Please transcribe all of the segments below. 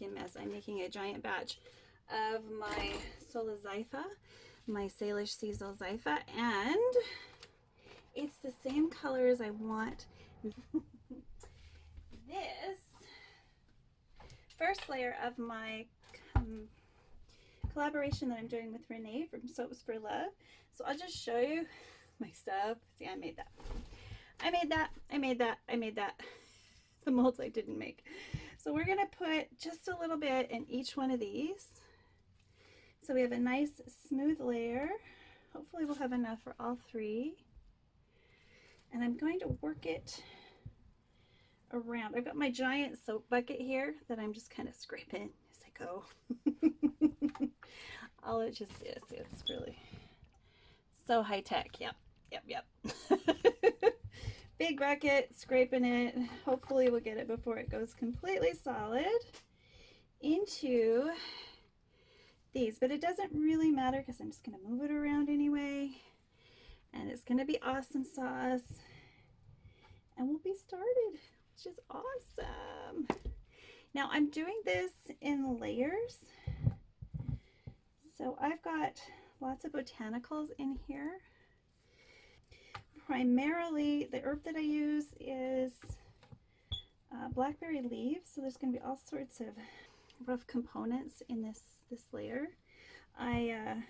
stinking mess. I'm making a giant batch of my Solazaifa, my Salish Sea Solazaifa, and it's the same color as I want. This first layer of my collaboration that I'm doing with Renee from Soaps for Love. So I'll just show you my stuff. See, I made that. I made that. I made that. I made that. The molds I didn't make. So we're going to put just a little bit in each one of these. So we have a nice smooth layer. Hopefully we'll have enough for all three. And I'm going to work it around. I've got my giant soap bucket here that I'm just kind of scraping as I go. All it just is, it's really so high tech. Yep, yep, yep. Big bucket, scraping it. Hopefully we'll get it before it goes completely solid into these, but it doesn't really matter because I'm just going to move it around anyway, and it's going to be awesome sauce, and we'll be started, which is awesome. Now I'm doing this in layers, so I've got lots of botanicals in here. Primarily the herb that I use is blackberry leaves, so there's going to be all sorts of rough components in this layer. I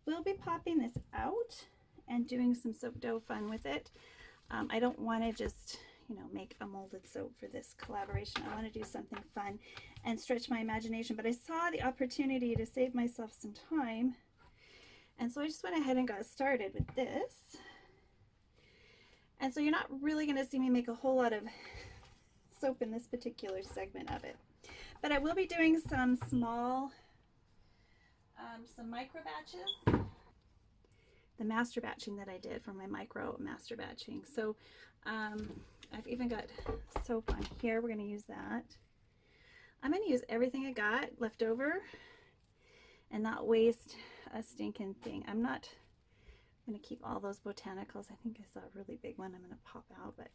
will be popping this out and doing some soap dough fun with it. I don't want to just, you know, make a molded soap for this collaboration. I want to do something fun and stretch my imagination, but I saw the opportunity to save myself some time, and so I just went ahead and got started with this. And so you're not really going to see me make a whole lot of soap in this particular segment of it, but I will be doing some small, some micro batches, the master batching that I did for my micro master batching. So I've even got soap on here. We're going to use that. I'm going to use everything I got left over and not waste a stinking thing. I'm not going to keep all those botanicals. I think I saw a really big one I'm going to pop out, but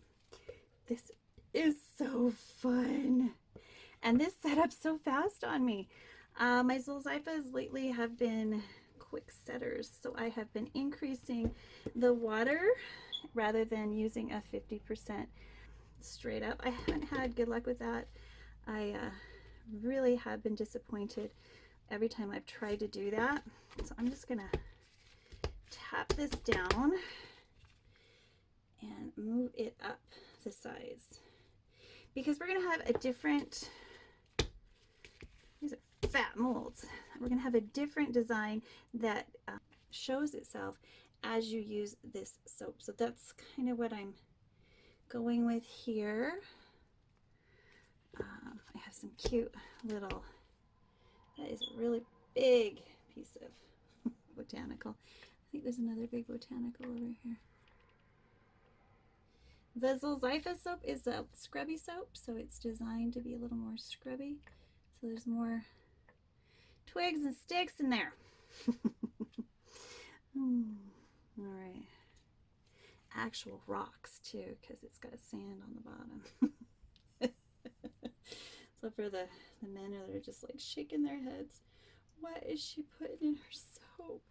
this is so fun. And this set up so fast on me. My Solzaifas lately have been quick setters, so I have been increasing the water rather than using a 50% straight up. I haven't had good luck with that. I really have been disappointed every time I've tried to do that. So I'm just gonna tap this down and move it up the sides, because we're gonna have a different, these are fat molds, we're gonna have a different design that shows itself as you use this soap. So that's kind of what I'm going with here. I have some cute little, that is a really big piece of botanical. I think there's another big botanical over here. The Solzaifa soap is a scrubby soap, so it's designed to be a little more scrubby. So there's more twigs and sticks in there. All right. Actual rocks too, because it's got sand on the bottom. So for the men that are just like shaking their heads, what is she putting in her soap?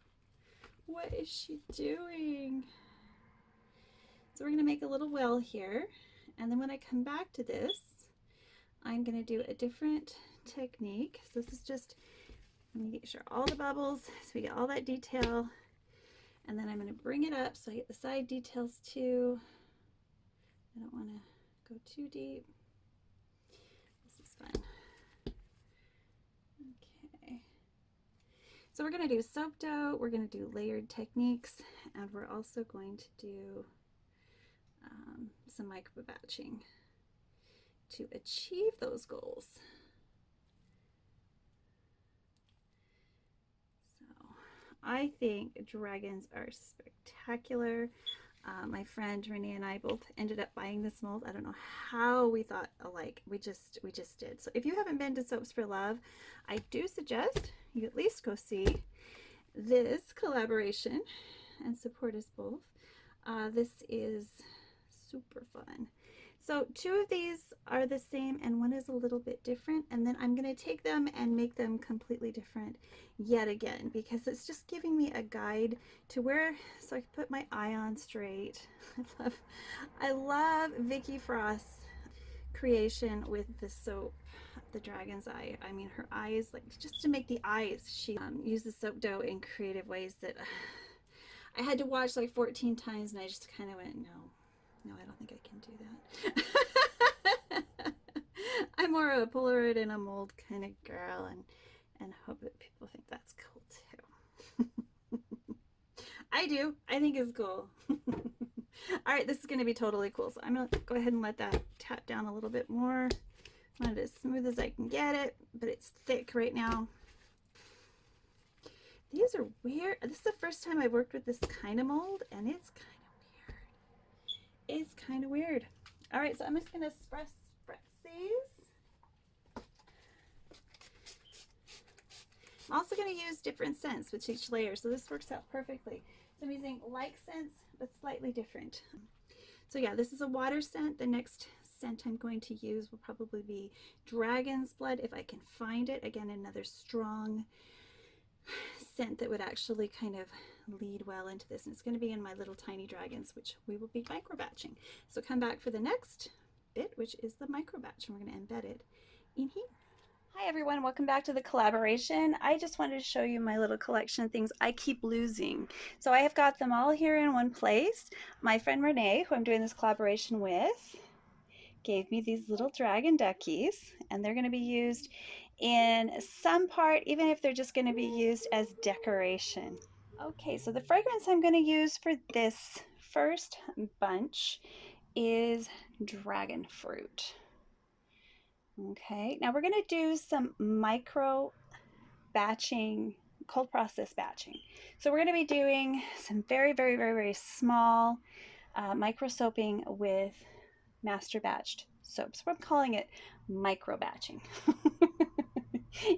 What is she doing? So we're going to make a little well here, and then when I come back to this, I'm going to do a different technique. So this is just, let me make sure all the bubbles, so we get all that detail, and then I'm going to bring it up so I get the side details too. I don't want to go too deep. This is fun. Okay. So we're going to do soap dough, we're going to do layered techniques, and we're also going to do some micro batching to achieve those goals. So I think dragons are spectacular. My friend Renee and I both ended up buying this mold. I don't know how we thought alike. We just did. So if you haven't been to Soaps for Love, I do suggest you at least go see this collaboration and support us both. This is super fun. So two of these are the same and one is a little bit different, and then I'm going to take them and make them completely different yet again, because it's just giving me a guide to where, so I can put my eye on straight. I love Vicky Frost's creation with the soap, the dragon's eye. I mean, her eyes, like, just to make the eyes, she uses soap dough in creative ways that I had to watch like 14 times, and I just kind of went, no, I don't think I can do that. I'm more of a puller it in a mold kind of girl, and hope that people think that's cool too. I do. I think it's cool. All right, this is going to be totally cool. So I'm going to go ahead and let that tap down a little bit more. I want it as smooth as I can get it, but it's thick right now. These are weird. This is the first time I've worked with this kind of mold, and it's kind of weird. It's kind of weird. All right, so I'm just going to spritz these. I'm also going to use different scents with each layer, so this works out perfectly. So I'm using like scents, but slightly different. So yeah, this is a water scent. The next scent I'm going to use will probably be Dragon's Blood, if I can find it. Again, another strong scent that would actually kind of lead well into this. And it's going to be in my little tiny dragons, which we will be micro batching. So come back for the next bit, which is the micro batch, and we're going to embed it in here. Hi everyone, welcome back to the collaboration. I just wanted to show you my little collection of things I keep losing. So I have got them all here in one place. My friend Renee, who I'm doing this collaboration with, gave me these little dragon duckies, and they're going to be used in some part, even if they're just going to be used as decoration. Okay, so the fragrance I'm going to use for this first bunch is dragon fruit. Okay, now we're going to do some micro batching, cold process batching. So we're going to be doing some very small micro soaping with master batched soaps. We're calling it micro batching.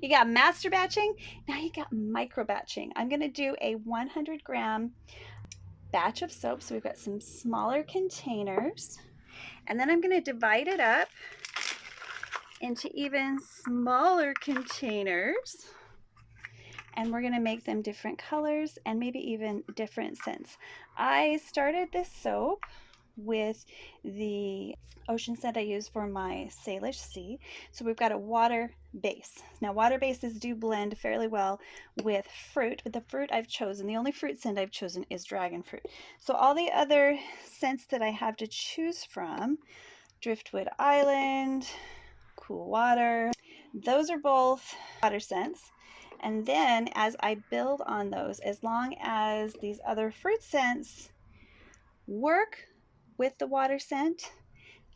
You got master batching, now you got micro batching. I'm going to do a 100-gram batch of soap. So we've got some smaller containers, and then I'm going to divide it up into even smaller containers, and we're going to make them different colors and maybe even different scents. I started this soap with the ocean scent I use for my Salish Sea. So we've got a water base. Now water bases do blend fairly well with fruit, but the fruit I've chosen, the only fruit scent I've chosen is dragon fruit. So all the other scents that I have to choose from, Driftwood Island, Cool Water, those are both water scents. And then as I build on those, as long as these other fruit scents work with the water scent,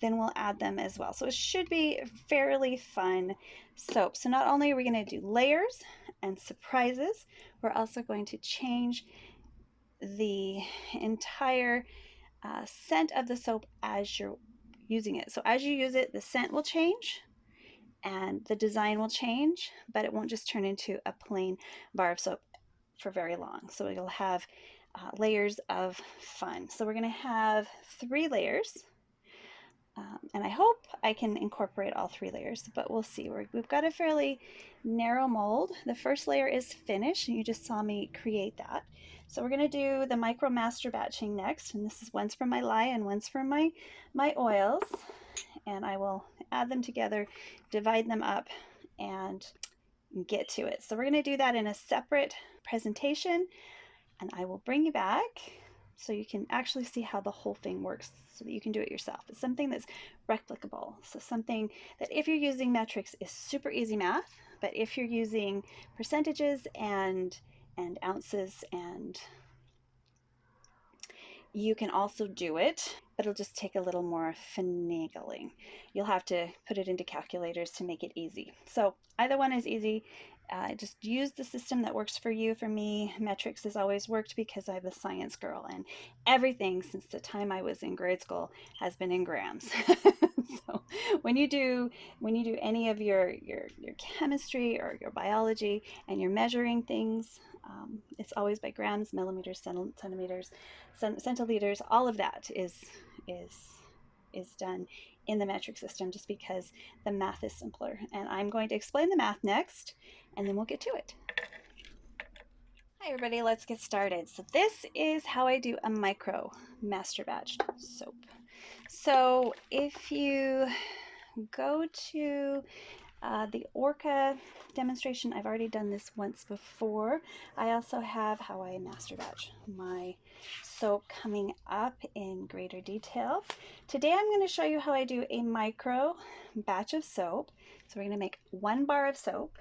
then we'll add them as well. So it should be fairly fun soap. So not only are we going to do layers and surprises, we're also going to change the entire scent of the soap as you're using it. So as you use it, the scent will change and the design will change, but it won't just turn into a plain bar of soap for very long. So it'll have layers of fun. So we're going to have 3 layers. And I hope I can incorporate all 3 layers, but we'll see. We've got a fairly narrow mold. The first layer is finished, and you just saw me create that. So we're going to do the micro master batching next, and this is one's for my lye and one's for my oils. And I will add them together, divide them up, and get to it. So we're going to do that in a separate presentation, and I will bring you back so you can actually see how the whole thing works so that you can do it yourself. It's something that's replicable. So something that if you're using metrics is super easy math, but if you're using percentages and ounces, and you can also do it, but it'll just take a little more finagling. You'll have to put it into calculators to make it easy. So either one is easy. Just use the system that works for you. For me, metrics has always worked because I'm a science girl, and everything since the time I was in grade school has been in grams. So when you do any of your chemistry or your biology and you're measuring things, it's always by grams, millimeters, centimeters, centiliters. All of that is is done in the metric system just because the math is simpler. And I'm going to explain the math next, and then we'll get to it. Hi everybody, let's get started. So this is how I do a micro master batch soap. So if you go to the Orca demonstration, I've already done this once before. I also have how I master batch my soap coming up in greater detail. Today I'm going to show you how I do a micro batch of soap. So we're going to make 1 bar of soap,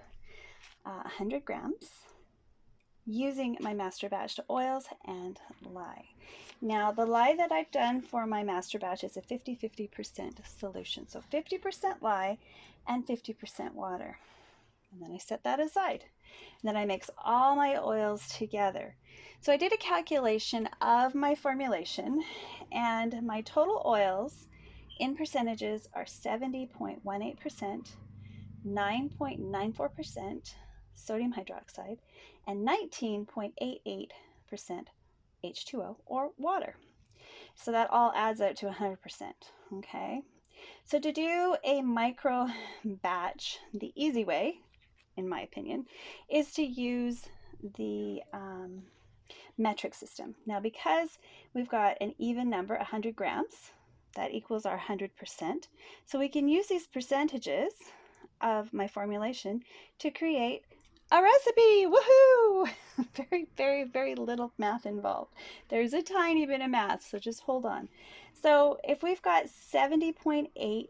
100 grams, using my master batch oils and lye. Now the lye that I've done for my master batch is a 50-50% solution. So 50% lye and 50% water. And then I set that aside. And then I mix all my oils together. So I did a calculation of my formulation, and my total oils in percentages are 70.18%, 9.94% sodium hydroxide, and 19.88% H2O or water. So that all adds up to 100%, okay? So to do a micro batch, the easy way, in my opinion, is to use the metric system. Now because we've got an even number, 100 grams, that equals our 100%. So we can use these percentages of my formulation to create a recipe. Woohoo! Very little math involved. There's a tiny bit of math, so just hold on. So if we've got 70.18%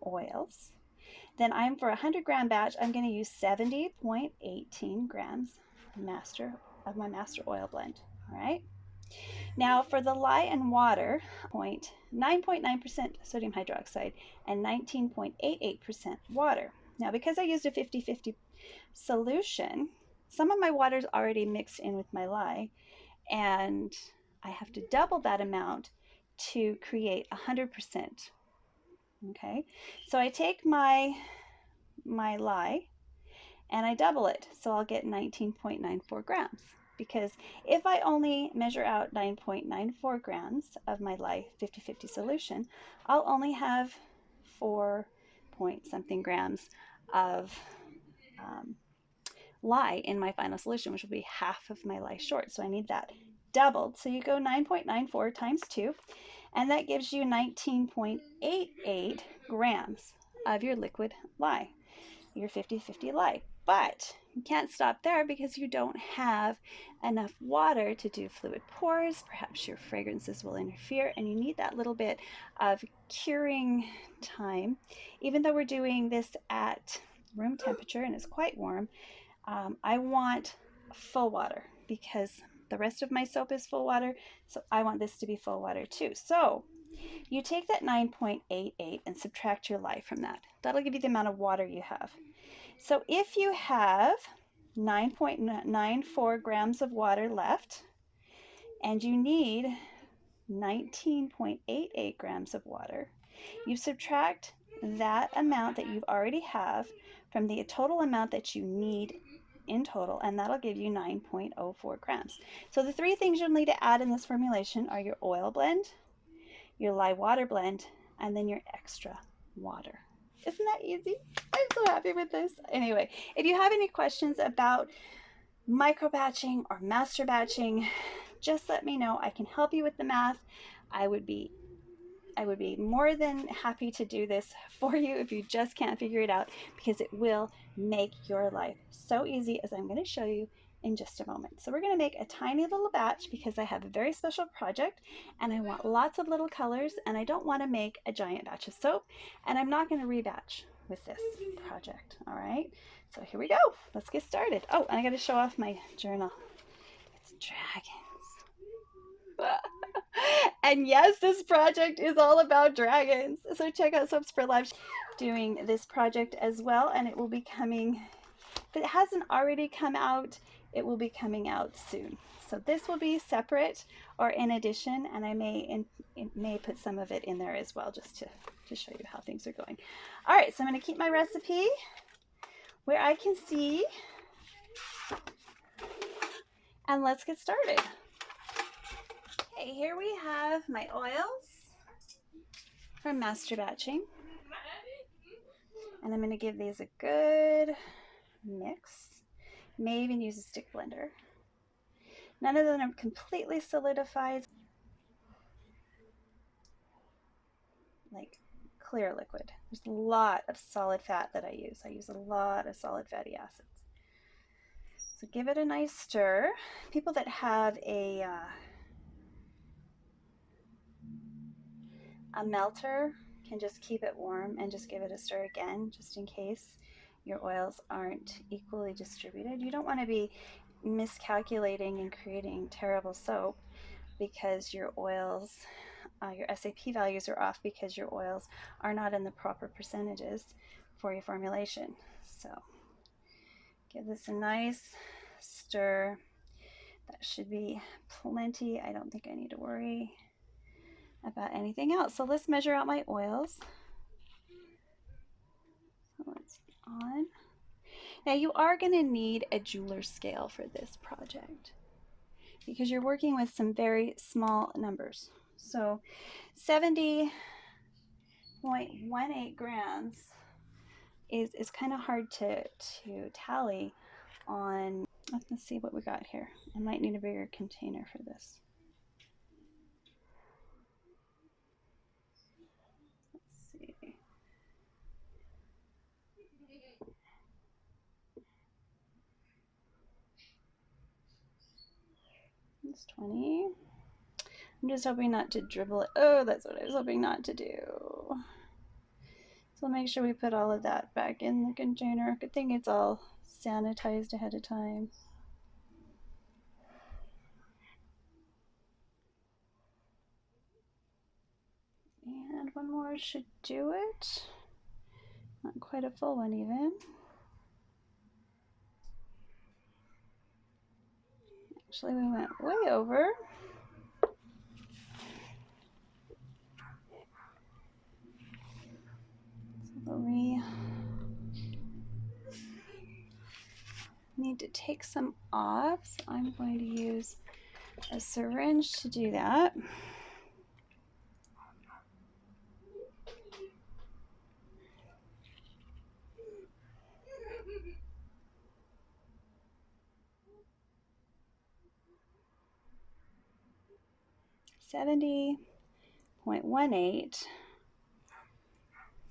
oils, then I'm for a 100 gram batch, I'm going to use 70.18 grams of my master oil blend. All right. Now for the lye and water, 9.9% sodium hydroxide and 19.88% water. Now because I used a 50-50 solution, some of my water is already mixed in with my lye, and I have to double that amount to create 100%. Okay, so I take my lye and I double it, so I'll get 19.94 grams. Because if I only measure out 9.94 grams of my lye 50-50 solution, I'll only have 4 point something grams of lye in my final solution, which will be half of my lye short. So I need that doubled. So you go 9.94 times 2, and that gives you 19.88 grams of your liquid lye, your 50-50 lye. But you can't stop there because you don't have enough water to do fluid pours. Perhaps your fragrances will interfere, and you need that little bit of curing time. Even though we're doing this at room temperature and it's quite warm, I want full water because the rest of my soap is full water, so I want this to be full water too. So you take that 9.88 and subtract your lye from that. That'll give you the amount of water you have. So if you have 9.94 grams of water left and you need 19.88 grams of water, you subtract that amount that you've already have from the total amount that you need in total, and that'll give you 9.04 grams. So the 3 things you'll need to add in this formulation are your oil blend, your lye water blend, and then your extra water. Isn't that easy? I'm so happy with this. Anyway, if you have any questions about micro batching or master batching, just let me know. I can help you with the math. I would be more than happy to do this for you if you just can't figure it out, because it will make your life so easy, as I'm going to show you in just a moment. So we're going to make a tiny little batch because I have a very special project and I want lots of little colors, and I don't want to make a giant batch of soap, and I'm not going to rebatch with this project. All right, so here we go. Let's get started. Oh, and I got to show off my journal. It's dragons. And yes, this project is all about dragons. So check out Soaps for Life doing this project as well, and it will be coming, if it hasn't already come out, it will be coming out soon. So this will be separate or in addition, and I may put some of it in there as well, just to show you how things are going. All right, so I'm going to keep my recipe where I can see, and let's get started. Okay, here we have my oils. from master batching. And I'm going to give these a good mix. May even use a stick blender. None of them are completely solidified, like clear liquid. There's a lot of solid fat that I use. I use a lot of solid fatty acids. So give it a nice stir. People that have a melter can just keep it warm and just give it a stir again, just in case your oils aren't equally distributed. You don't want to be miscalculating and creating terrible soap because your oils, your SAP values are off because your oils are not in the proper percentages for your formulation. So give this a nice stir. That should be plenty. I don't think I need to worry about anything else. So let's measure out my oils. So it's on. Now you are going to need a jeweler's scale for this project because you're working with some very small numbers. So 70.18 grams is kind of hard to tally on. Let's see what we got here. I might need a bigger container for this. Let's see. It's 20. I'm just hoping not to dribble it. Oh, that's what I was hoping not to do. So make sure we put all of that back in the container. Good thing it's all sanitized ahead of time. And one more should do it. Not quite a full one even. Actually, we went way over. So we need to take some off. So I'm going to use a syringe to do that. $70.18.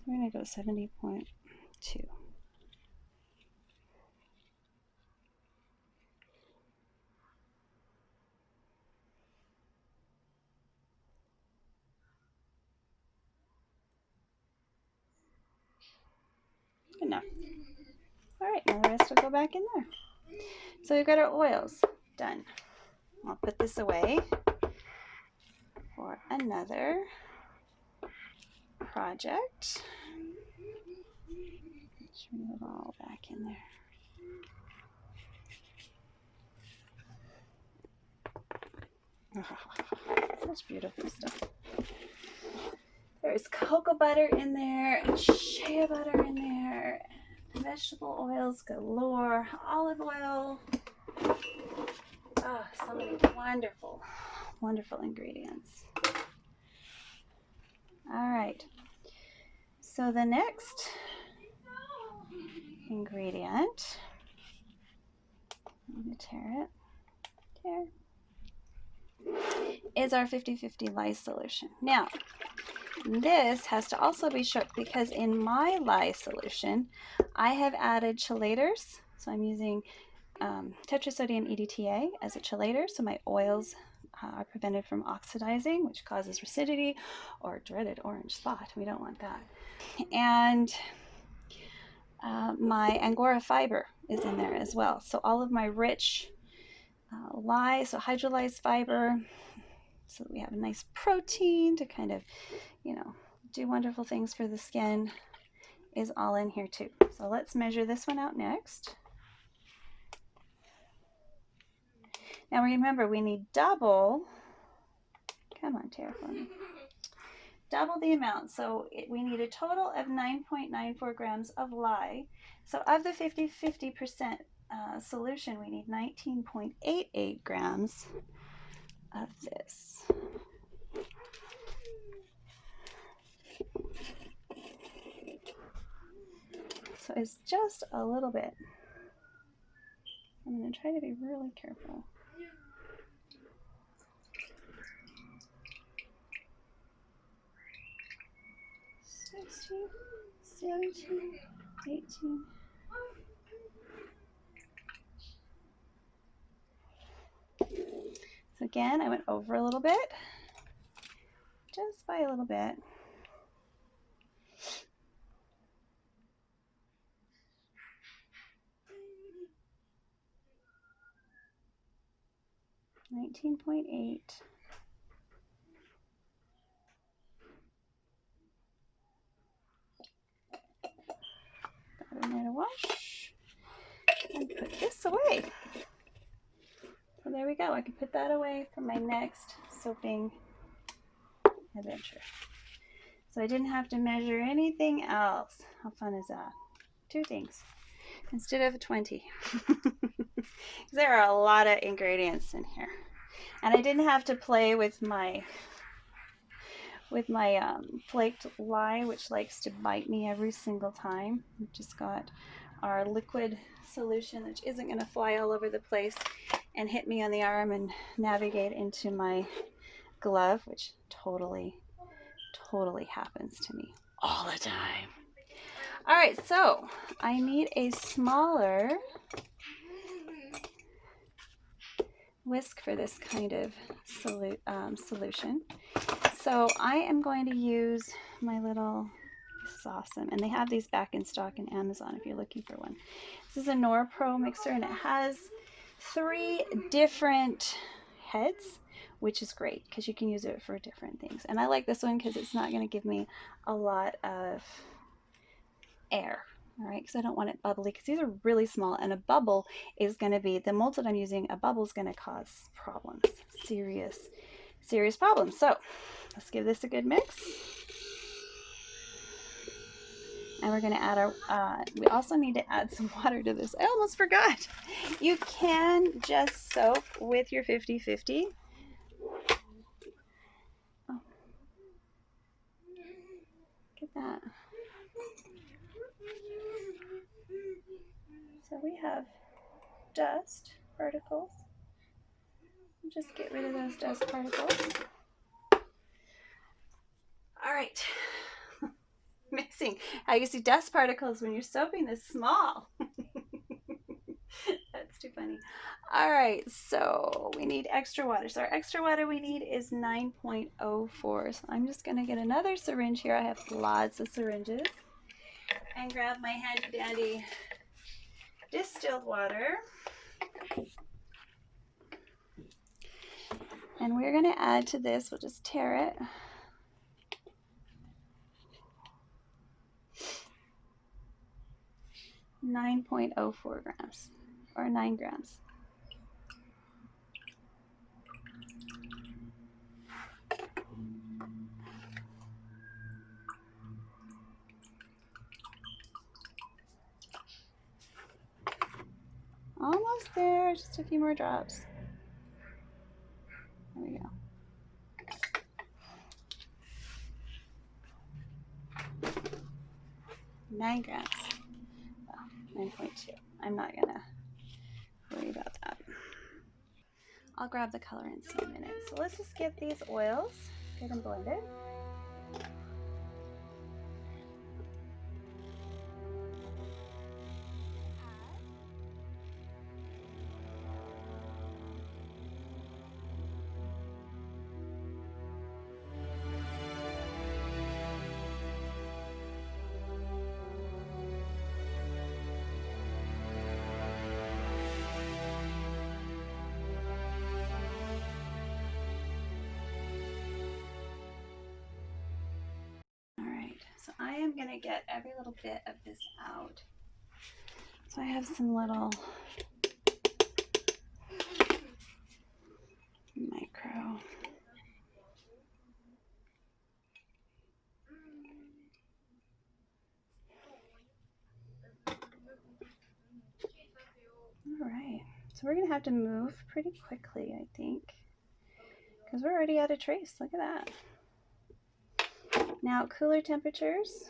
We're going to go 70.2. Good enough. All right, now the rest will go back in there. So we've got our oils done. I'll put this away for another project. Let's bring it all back in there. Oh, such beautiful stuff. There's cocoa butter in there, and shea butter in there, and vegetable oils galore, olive oil. Oh, so many wonderful, wonderful ingredients. All right. So the next ingredient, I'm going to tear it. Is our 50-50 lye solution. Now, this has to also be shook because in my lye solution, I have added chelators. So I'm using tetrasodium EDTA as a chelator, so my oils are prevented from oxidizing, which causes residity or dreaded orange spot. We don't want that. And my Angora fiber is in there as well. So all of my rich lye, so hydrolyzed fiber, so that we have a nice protein to kind of, you know, do wonderful things for the skin, is all in here too. So let's measure this one out next. Now remember, we need double, come on, Tara, for me. Double the amount. So we need a total of 9.94 grams of lye. So of the 50% solution, we need 19.88 grams of this. So it's just a little bit. I'm going to try to be really careful. $16, $17, $18. So again, I went over a little bit, just by a little bit. $19.8. Got it in a wash and put this away. So there we go. I can put that away for my next soaping adventure. So I didn't have to measure anything else. How fun is that? 2 things instead of 20. There are a lot of ingredients in here. And I didn't have to play with my flaked lye, which likes to bite me every single time. We just got our liquid solution, which isn't going to fly all over the place and hit me on the arm and navigate into my glove, which totally happens to me all the time. All right, so I need a smaller whisk for this kind of solution. So I am going to use my little, this is awesome, and they have these back in stock in Amazon if you're looking for one. This is a NorPro mixer, and it has 3 different heads, which is great because you can use it for different things. And I like this one because it's not going to give me a lot of air. All right, because I don't want it bubbly, because these are really small, and a bubble is going to be, the molds that I'm using, a bubble is going to cause problems, serious problems. So let's give this a good mix. And we're going to add our, we also need to add some water to this. I almost forgot. You can just soap with your 50-50. Oh. Look at that. So we have dust particles. Just get rid of those dust particles. All right. Amazing how you see dust particles when you're soaping this small. That's too funny. All right, so we need extra water. So our extra water we need is 9.04. So I'm just going to get another syringe here. I have lots of syringes. And grab my handy dandy distilled water. And we're going to add to this, we'll just tare it. .04 grams, or 9 grams. Almost there, just a few more drops. There we go. 9 grams. Well, 9.2. I'm not gonna worry about that. I'll grab the colorants in a minute. So let's just get these oils, get them blended. So I am going to get every little bit of this out. So I have some little micro. All right, so we're going to have to move pretty quickly, I think, because we're already out of trace. Look at that. Now, cooler temperatures.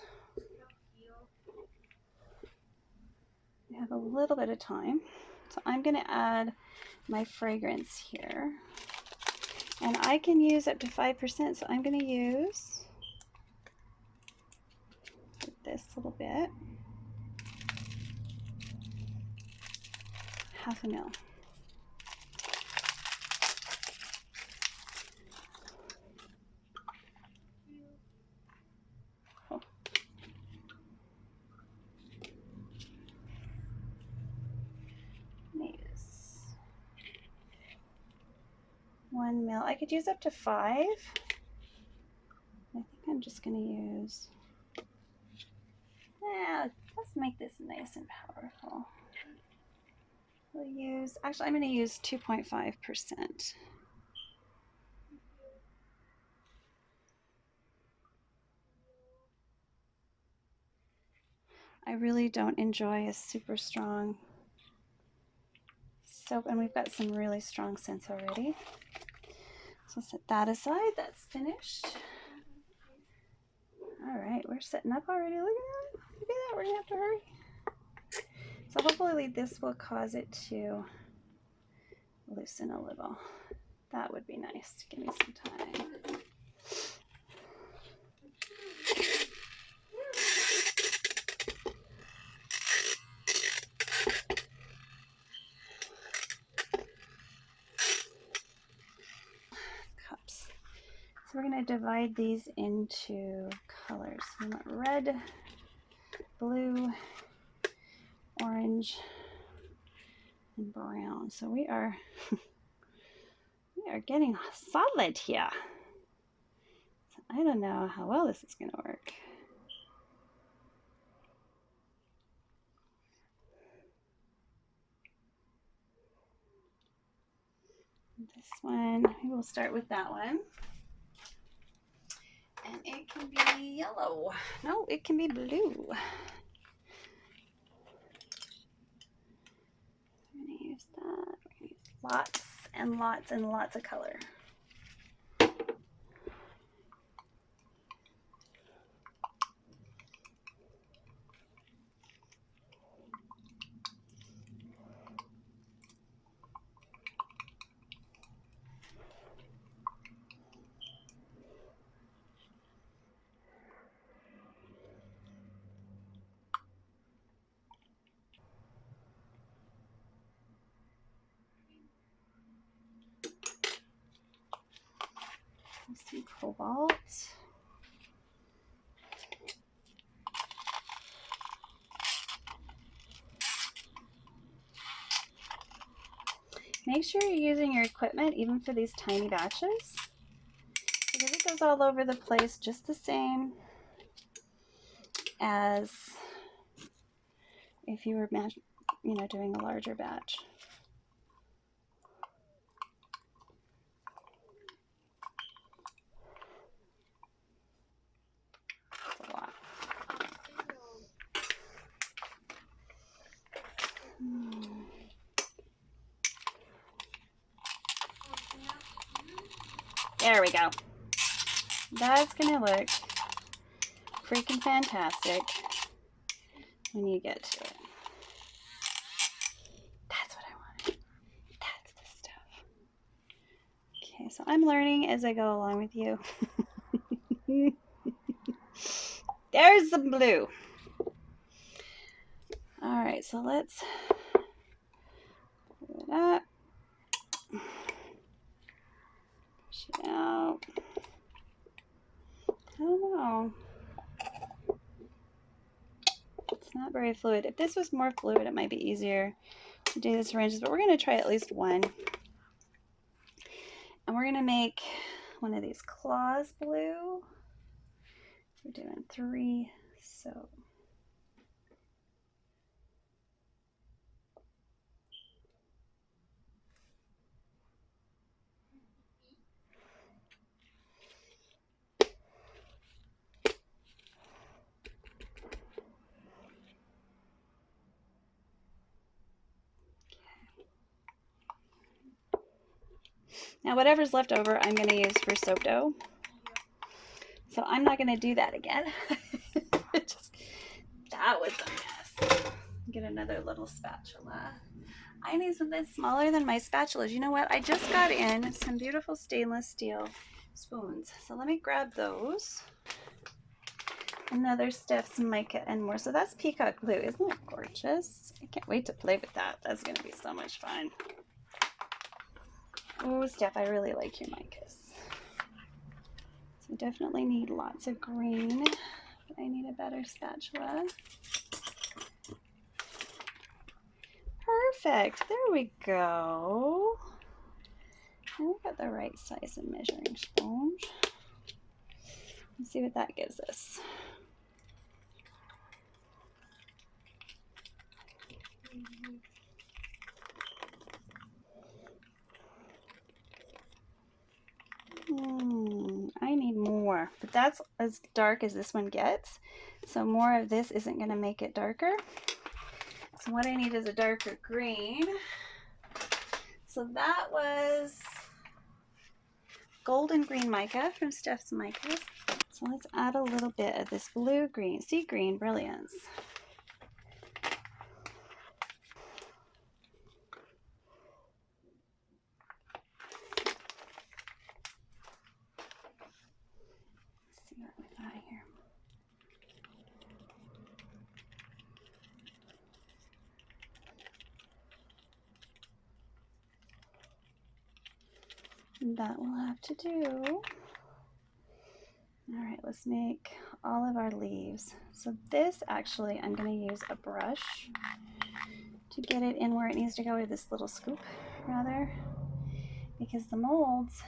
We have a little bit of time. So I'm going to add my fragrance here. And I can use up to 5%, so I'm going to use this little bit. Half a mil. Oh. Use 1 mil. I could use up to 5. I think I'm just going to use, let's make this nice and powerful. We'll use, actually I'm going to use 2.5%. I really don't enjoy a super strong soap, and we've got some really strong scents already. So set that aside, that's finished. All right, we're setting up already. Look at that, look at that, we're gonna have to hurry. So hopefully this will cause it to loosen a little. That would be nice. Give me some time. Cups. So we're going to divide these into colors. We want red, blue, orange, and brown. So we are getting solid here. So I don't know how well this is going to work. This one, we will start with that one. And it can be yellow. No, it can be blue. I'm going to use that. We're going to use lots and lots and lots of color. Some cobalt. Make sure you're using your equipment even for these tiny batches, because it goes all over the place just the same as if you were doing a larger batch. That's a lot. There we go. That's gonna look freaking fantastic when you get to it. That's what I wanted. That's the stuff. Okay, so I'm learning as I go along with you. There's some blue. All right, so let's pull it up. Push it out. I don't know. It's not very fluid. If this was more fluid, it might be easier to do this arrangements, but we're going to try at least one. And we're going to make one of these claws blue. We're doing 3, so. Now whatever's left over, I'm going to use for soap dough. So I'm not going to do that again. That was a mess. Get another little spatula. I need something smaller than my spatulas. You know what? I just got in some beautiful stainless steel spoons. So let me grab those. Another Steph's mica and more. So that's peacock blue. Isn't it gorgeous? I can't wait to play with that. That's going to be so much fun. Oh, Steph, I really like your micas. So definitely need lots of green. But I need a better spatula. Perfect. There we go. And we got the right size of measuring sponge. Let's see what that gives us. I need more, but that's as dark as this one gets. So more of this isn't going to make it darker. So what I need is a darker green. So that was golden green mica from Steph's Micas. So let's add a little bit of this blue green, sea green brilliance. Let's see what we got here. That will have to do. All right, let's make all of our leaves. So this actually, I'm going to use a brush to get it in where it needs to go, with this little scoop rather, because the molds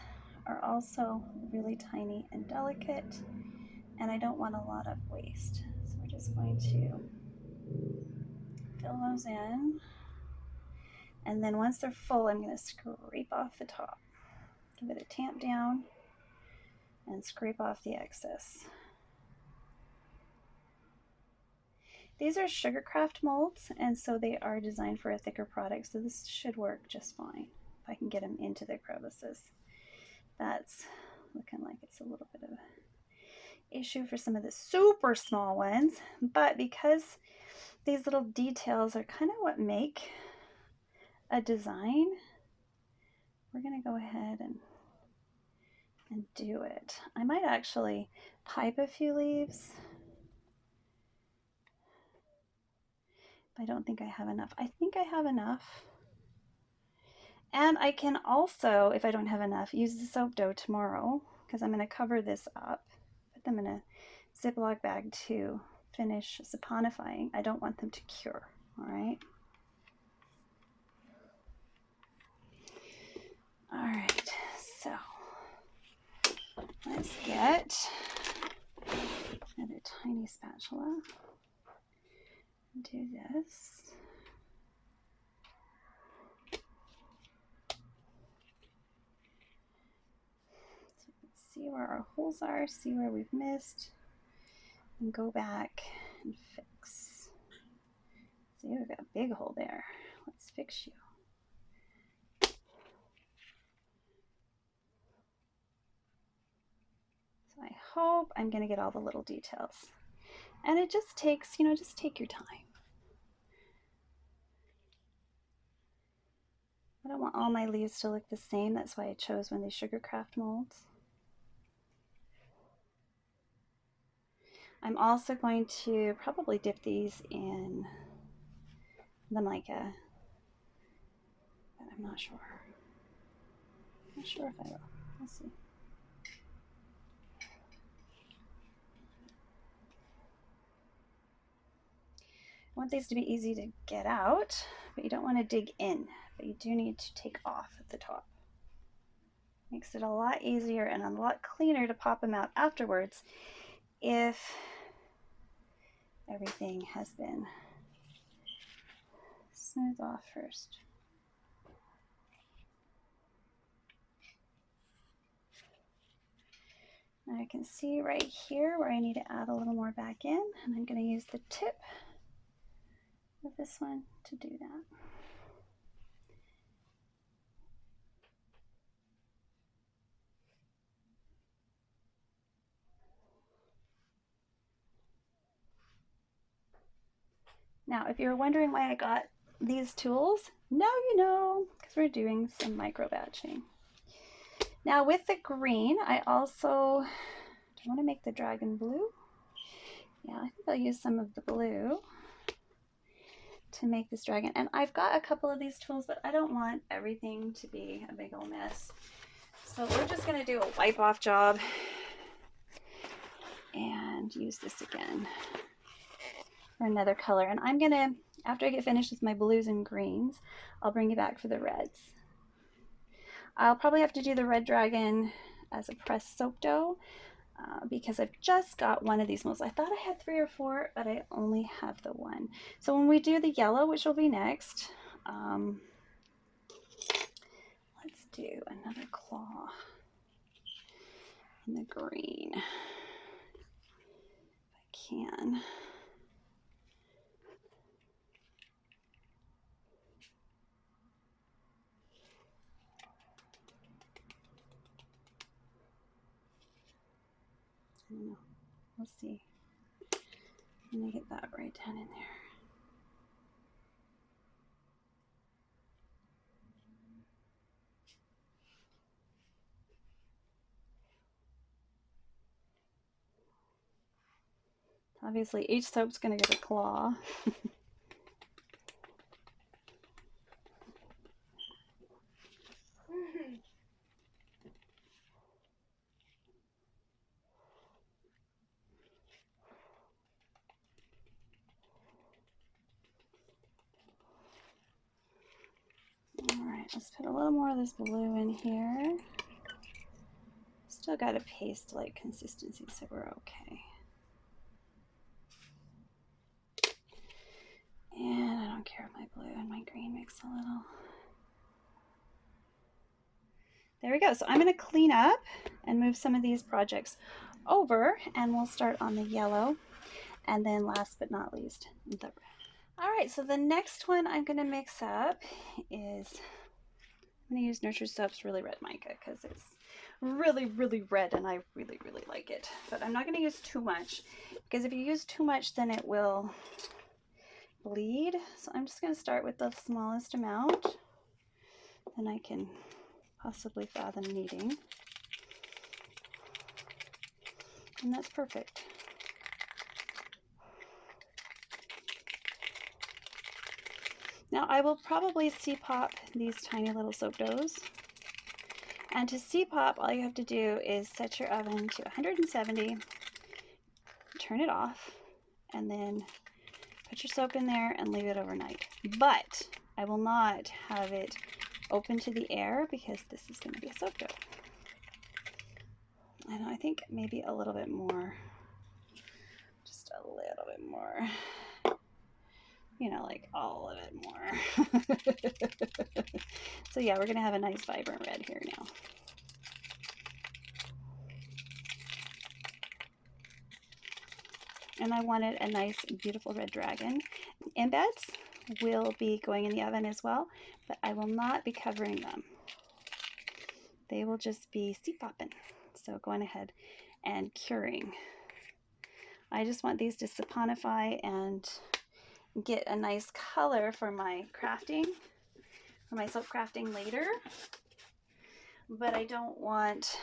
are also really tiny and delicate, and I don't want a lot of waste. So we're just going to fill those in, and then once they're full, I'm going to scrape off the top. Give it a tamp down and scrape off the excess. These are Sugarcraft molds, and so they are designed for a thicker product, so this should work just fine if I can get them into the crevices. That's looking like it's a little bit of an issue for some of the super small ones, but because these little details are kind of what make a design, we're going to go ahead and do it. I might actually pipe a few leaves. I don't think I have enough. I think I have enough. And I can also, if I don't have enough, use the soap dough tomorrow, because I'm going to cover this up, put them in a Ziploc bag to finish saponifying. I don't want them to cure, all right? All right, so let's get another tiny spatula and do this. So let's see where our holes are, see where we've missed, and go back and fix. See, we've got a big hole there. Let's fix you. So I hope I'm going to get all the little details. And it just takes, just take your time. I don't want all my leaves to look the same. That's why I chose one of these Sugarcraft molds. I'm also going to probably dip these in the mica, but I'm not sure. Not sure if I will. We'll see. I want these to be easy to get out, but you don't want to dig in, but you do need to take off at the top. Makes it a lot easier and a lot cleaner to pop them out afterwards if everything has been smoothed off first. Now I can see right here where I need to add a little more back in, and I'm going to use the tip of this one to do that. Now, if you're wondering why I got these tools, now you know, because we're doing some micro batching. Now with the green, I also, do I want to make the dragon blue? Yeah, I think I'll use some of the blue to make this dragon. And I've got a couple of these tools, but I don't want everything to be a big old mess. So we're just going to do a wipe off job and use this again for another color. And I'm going to, after I get finished with my blues and greens, I'll bring you back for the reds. I'll probably have to do the red dragon as a pressed soap dough because I've just got one of these molds. I thought I had 3 or 4, but I only have the one. So when we do the yellow, which will be next, let's do another claw in the green, if I can. I don't know. We'll see. I'm gonna get that right down in there. Obviously, each soap's gonna get a claw. Alright, let's put a little more of this blue in here. Still got a paste-like consistency, so we're okay. And I don't care if my blue and my green mix a little. There we go. So I'm going to clean up and move some of these projects over, and we'll start on the yellow. And then last but not least, the red. All right, so the next one I'm going to mix up is, I'm going to use Nurture Soaps Really Red Mica because it's really, really red and I really, really like it. But I'm not going to use too much because if you use too much, then it will bleed. So I'm just going to start with the smallest amount, then I can possibly fathom needing. And that's perfect. Now I will probably C-pop these tiny little soap doughs. And to C-pop, all you have to do is set your oven to 170, turn it off, and then put your soap in there and leave it overnight. But I will not have it open to the air because this is going to be a soap dough. And I think maybe a little bit more, just a little bit more, you know, like all of it more. So yeah, we're going to have a nice vibrant red here now. And I wanted a nice, beautiful red dragon. Embeds will be going in the oven as well, but I will not be covering them. They will just be C-popping. So going ahead and curing. I just want these to saponify and get a nice color for my crafting, for my soap crafting later. But I don't want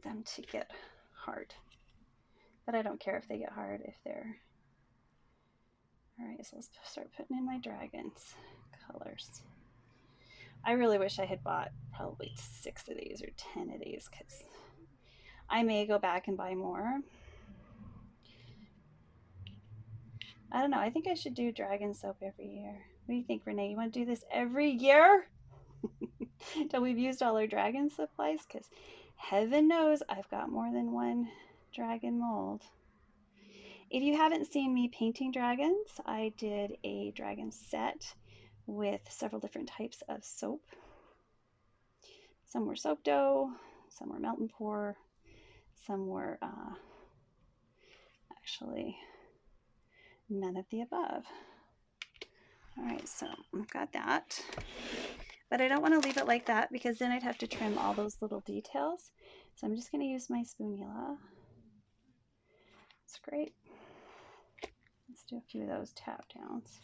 them to get hard. But I don't care if they get hard if they're... Alright, so let's start putting in my dragons colors. I really wish I had bought probably 6 of these or 10 of these because I may go back and buy more. I don't know. I think I should do dragon soap every year. What do you think, Renee? You want to do this every year? Until we've used all our dragon supplies? Because heaven knows I've got more than one dragon mold. If you haven't seen me painting dragons, I did a dragon set with several different types of soap. Some were soap dough, some were melt and pour, some were actually none of the above. All right, so I've got that. But I don't want to leave it like that because then I'd have to trim all those little details. So I'm just going to use my spoonula That's great. Let's do a few of those tap downs.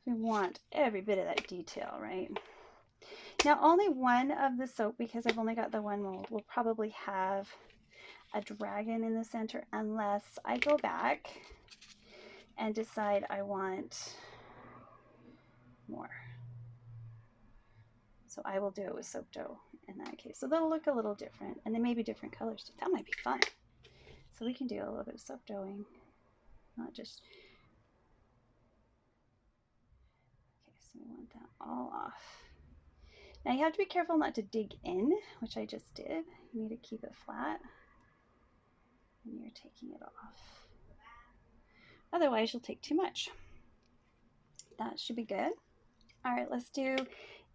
We want every bit of that detail, right? Now only one of the soap, because I've only got the one mold, will probably have a dragon in the center unless I go back and decide I want more. So I will do it with soap dough in that case. So they'll look a little different, and they may be different colors too. That might be fun. So we can do a little bit of soap doughing, not just. Okay, so we want that all off. Now you have to be careful not to dig in, which I just did. You need to keep it flat when you're taking it off. Otherwise, you'll take too much. That should be good. All right, let's do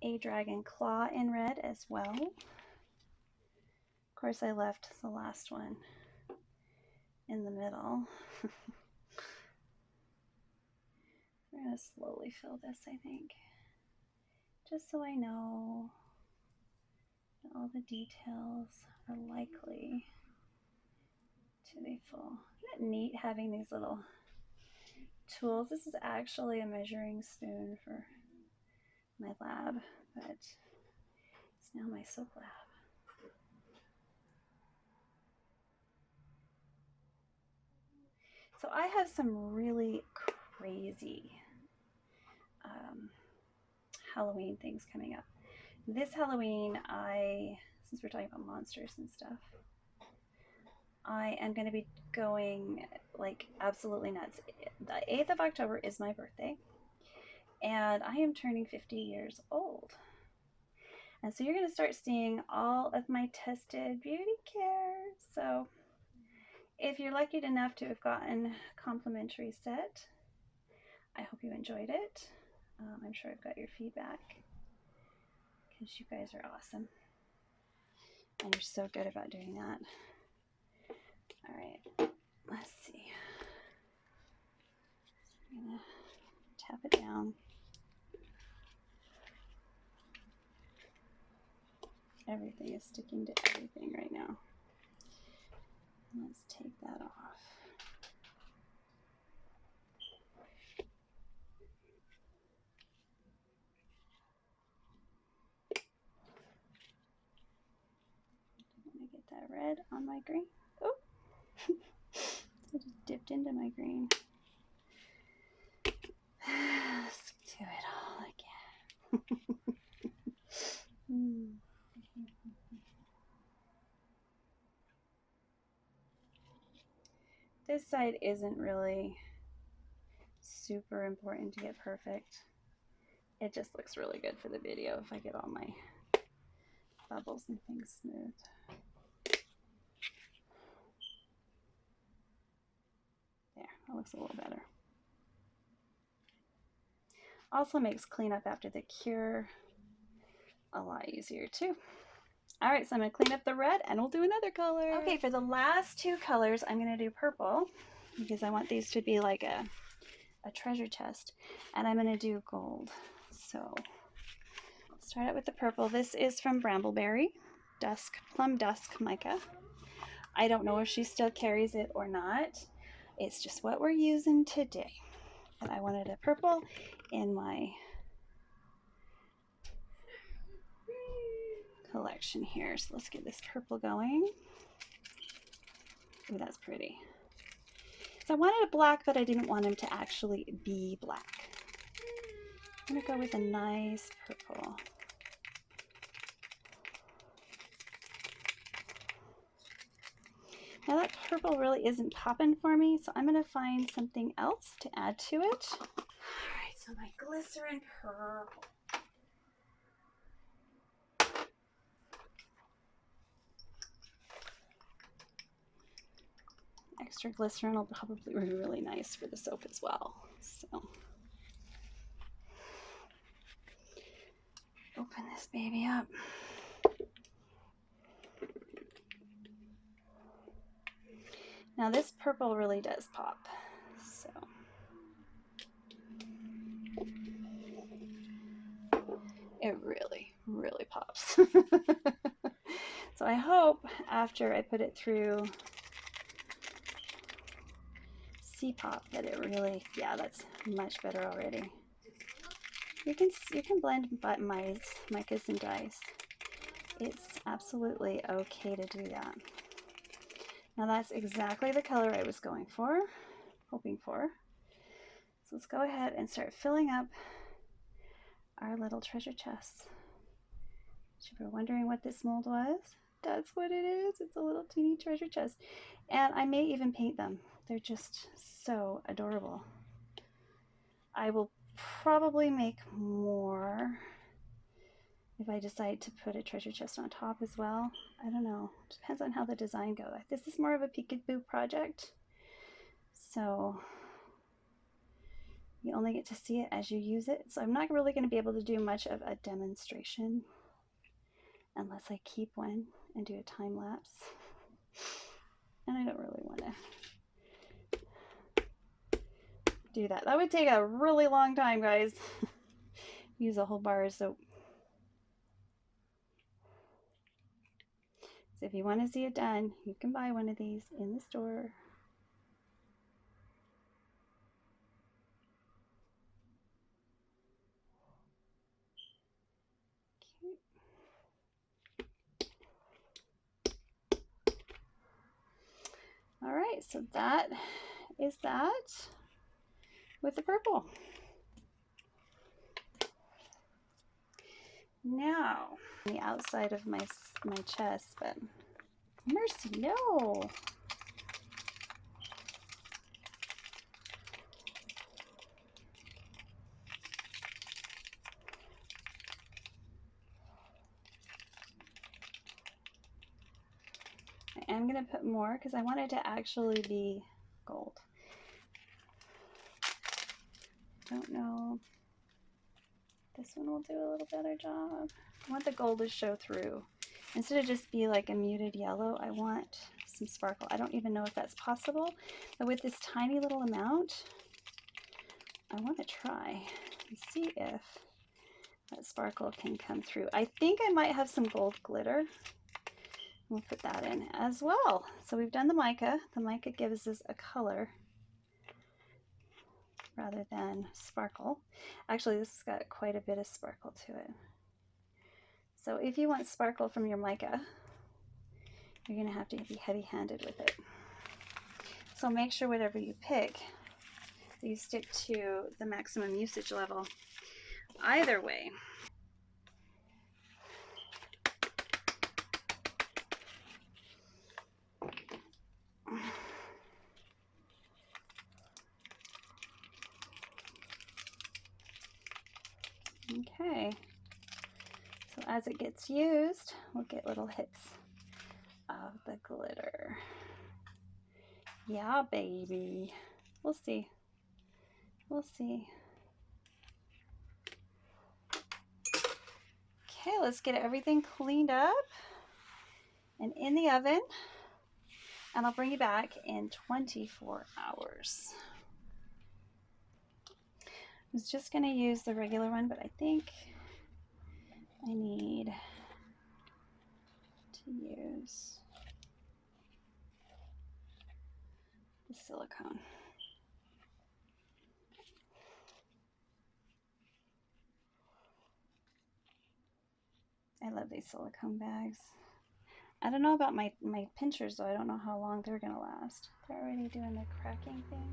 a dragon claw in red as well. Of course, I left the last one in the middle. We're going to slowly fill this, I think, just so I know that all the details are likely to be full. Isn't it neat having these little tools? This is actually a measuring spoon for my lab, but it's now my soap lab. So I have some really crazy Halloween things coming up. This Halloween, since we're talking about monsters and stuff, I am going to be going like absolutely nuts. The 8th of October is my birthday, and I am turning 50 years old. And so you're going to start seeing all of my tested beauty care. So if you're lucky enough to have gotten a complimentary set, I hope you enjoyed it. I'm sure I've got your feedback because you guys are awesome. And you're so good about doing that. All right, let's see. I'm going to tap it down. Everything is sticking to everything right now. Let's take that off. Let me get that red on my green. Oh, I just dipped into my green. Let's do it all again. This side isn't really super important to get perfect. It just looks really good for the video if I get all my bubbles and things smooth. There, that looks a little better. Also makes cleanup after the cure a lot easier too. All right, so I'm going to clean up the red and we'll do another color. Okay, for the last two colors, I'm going to do purple because I want these to be like a treasure chest. And I'm going to do gold. So start out with the purple. This is from Brambleberry, Plum Dusk Mica. I don't know if she still carries it or not. It's just what we're using today. But I wanted a purple in my collection here. So let's get this purple going. Ooh, that's pretty. So I wanted a black, but I didn't want him to actually be black. I'm going to go with a nice purple. Now that purple really isn't popping for me, so I'm going to find something else to add to it. All right, so my glycerin purple. Extra glycerin will probably be really nice for the soap as well. So open this baby up. Now this purple really does pop. So it really, really pops. So I hope after I put it through C-pop that it really, yeah, that's much better already. You can blend micas and dyes. It's absolutely okay to do that. Now that's exactly the color I was hoping for. So let's go ahead and start filling up our little treasure chests. If you're wondering what this mold was, that's what it is. It's a little teeny treasure chest. And I may even paint them. They're just so adorable. I will probably make more if I decide to put a treasure chest on top as well. I don't know. Depends on how the design goes. This is more of a peekaboo project. So you only get to see it as you use it. So I'm not really going to be able to do much of a demonstration unless I keep one and do a time lapse. And I don't really want to do that. That would take a really long time, guys. Use a whole bar of soap. So if you want to see it done, you can buy one of these in the store. All right, so that is that with the purple. Now, the outside of my chest, but mercy, no. I am going to put more because I want it to actually be gold. Don't know. This one will do a little better job. I want the gold to show through. Instead of just be like a muted yellow, I want some sparkle. I don't even know if that's possible, but with this tiny little amount, I want to try and see if that sparkle can come through. I think I might have some gold glitter. We'll put that in as well. So we've done the mica. The mica gives us a color rather than sparkle. Actually, this has got quite a bit of sparkle to it. So if you want sparkle from your mica, you're going to have to be heavy-handed with it. So make sure whatever you pick, you stick to the maximum usage level. Either way. Okay, so as it gets used, we'll get little hits of the glitter. Yeah, baby. We'll see. We'll see. Okay, let's get everything cleaned up and in the oven, and I'll bring you back in 24 hours. I was just going to use the regular one, but I think I need to use the silicone. I love these silicone bags. I don't know about my pinchers though. I don't know how long they're going to last. They're already doing the cracking things.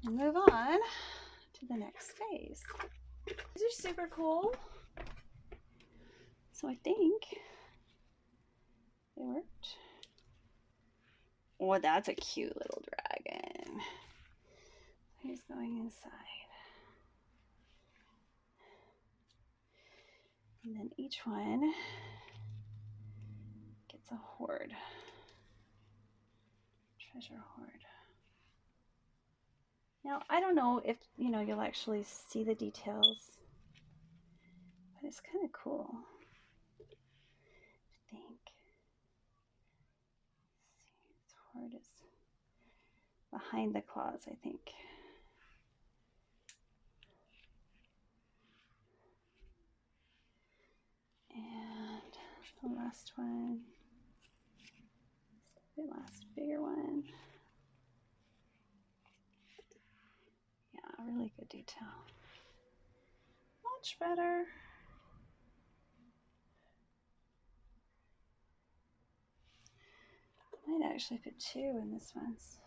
and move on to the next phase. These are super cool. So I think they worked. Oh, that's a cute little dragon. He's going inside. And then each one gets a hoard. Treasure hoard. Now, I don't know if, you know, you'll actually see the details, but it's kind of cool, I think. Let's see, this hoard is behind the claws, I think. And the last one, the last bigger one. Yeah, really good detail. Much better. I might actually put 2 in this one's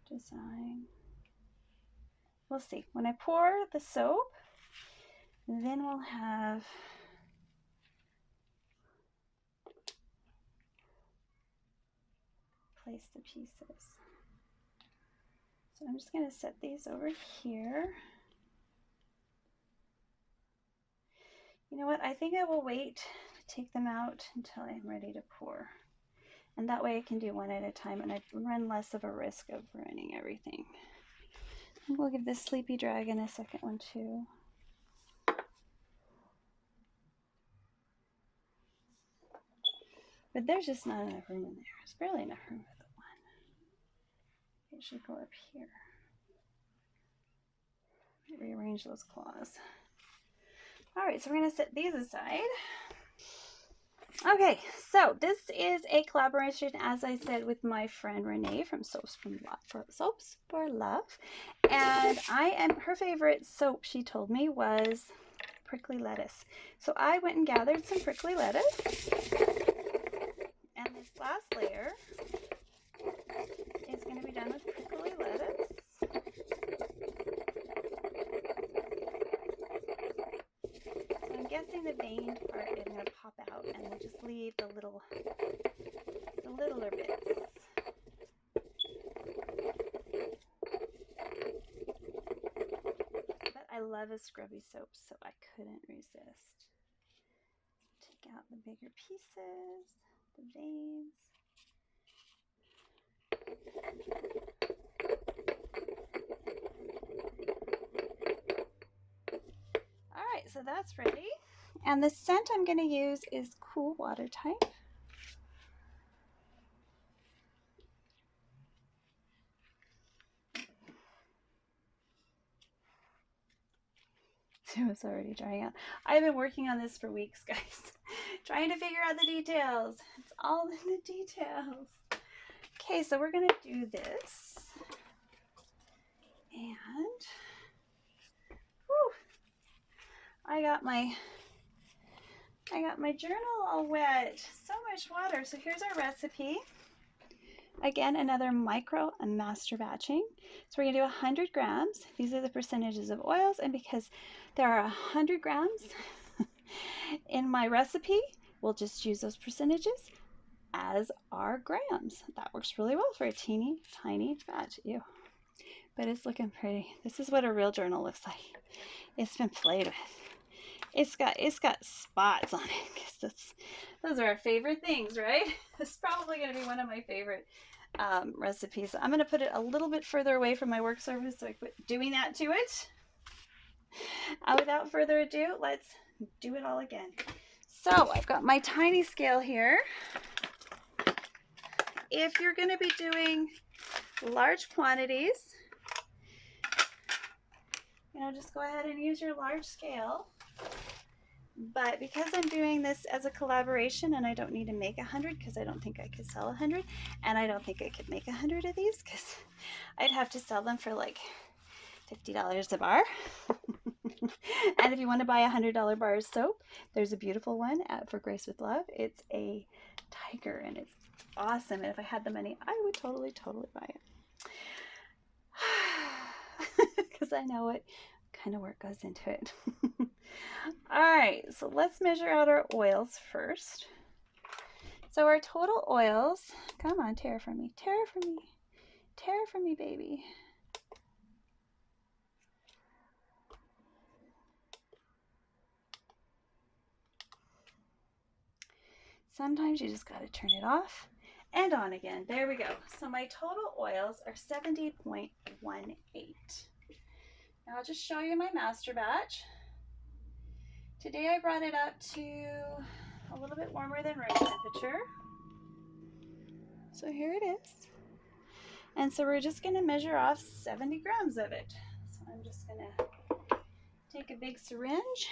design. We'll see. When I pour the soap, then we'll have place the pieces. So I'm just going to set these over here. You know what? I think I will wait to take them out until I'm ready to pour. And that way I can do one at a time and I run less of a risk of ruining everything. And we'll give this sleepy dragon a second one too. But there's just not enough room in there. There's barely enough room for the one. It should go up here. Rearrange those claws. All right, so we're going to set these aside. Okay, so this is a collaboration, as I said, with my friend Renee from Soaps for Love. And her favorite soap, she told me, was prickly lettuce. So I went and gathered some prickly lettuce. And this last layer is going to be done with prickly lettuce. So I'm guessing the veined part is going to pop out and we'll just leave the littler bits. But I love a scrubby soap, so I couldn't resist. Take out the bigger pieces, the veins. Alright, so that's ready. And the scent I'm going to use is Cool Water type. It's already drying out. I've been working on this for weeks, guys. Trying to figure out the details. It's all in the details. Okay, so we're going to do this. And whew, I got my journal all wet. So much water. So here's our recipe. Again, another micro and master batching. So we're going to do 100 grams. These are the percentages of oils, and because there are 100 grams in my recipe, we'll just use those percentages as our grams. That works really well for a teeny tiny batch. Ew. But it's looking pretty. This is what a real journal looks like. It's been played with. It's got spots on it because those are our favorite things, right? It's probably going to be one of my favorite recipes. I'm going to put it a little bit further away from my work surface so I quit doing that to it. Without further ado, let's do it all again. So I've got my tiny scale here. If you're going to be doing large quantities, you know, just go ahead and use your large scale. But because I'm doing this as a collaboration and I don't need to make 100 because I don't think I could sell 100, and I don't think I could make 100 of these because I'd have to sell them for like $50 a bar. And if you want to buy a $100 bar of soap, there's a beautiful one for Grace with Love. It's a tiger and it's awesome. And if I had the money, I would totally buy it. because I know what kind of work goes into it. All right, so let's measure out our oils first. So our total oils, come on, tear from me, tear from me, tear from me, baby. Sometimes you just got to turn it off and on again. There we go. So my total oils are 70.18. Now I'll just show you my master batch. Today I brought it up to a little bit warmer than room temperature. So here it is. And so we're just going to measure off 70 grams of it. So I'm just going to take a big syringe.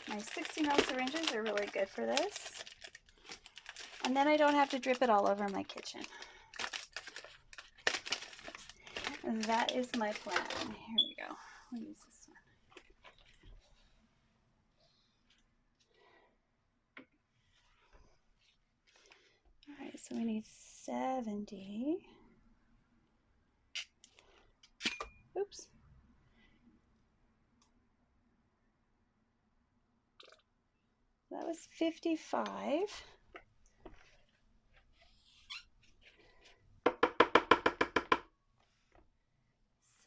My 60 ml syringes are really good for this. And then I don't have to drip it all over my kitchen. And that is my plan. Here we go. We'll use this one. All right, so we need 70. Oops. That was 55.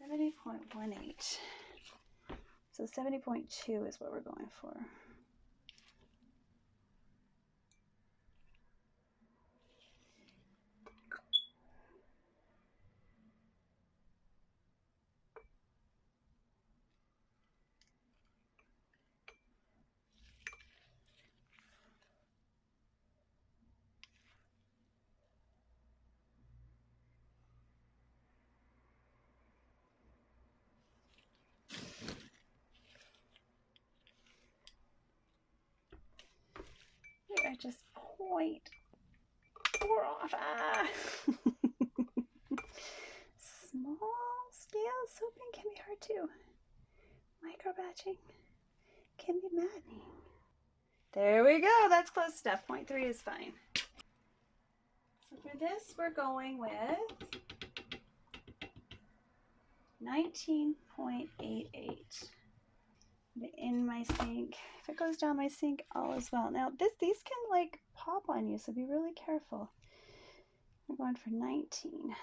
70.18. So 70.2 is what we're going for. Here, just 0.4 off. Ah. Small scale soaping can be hard too. Micro batching can be maddening. There we go. That's close enough. 0.3 is fine. So for this, we're going with 19.88. In my sink. If it goes down my sink, all is well. Now these can like pop on you, so be really careful. We're going for 19.9.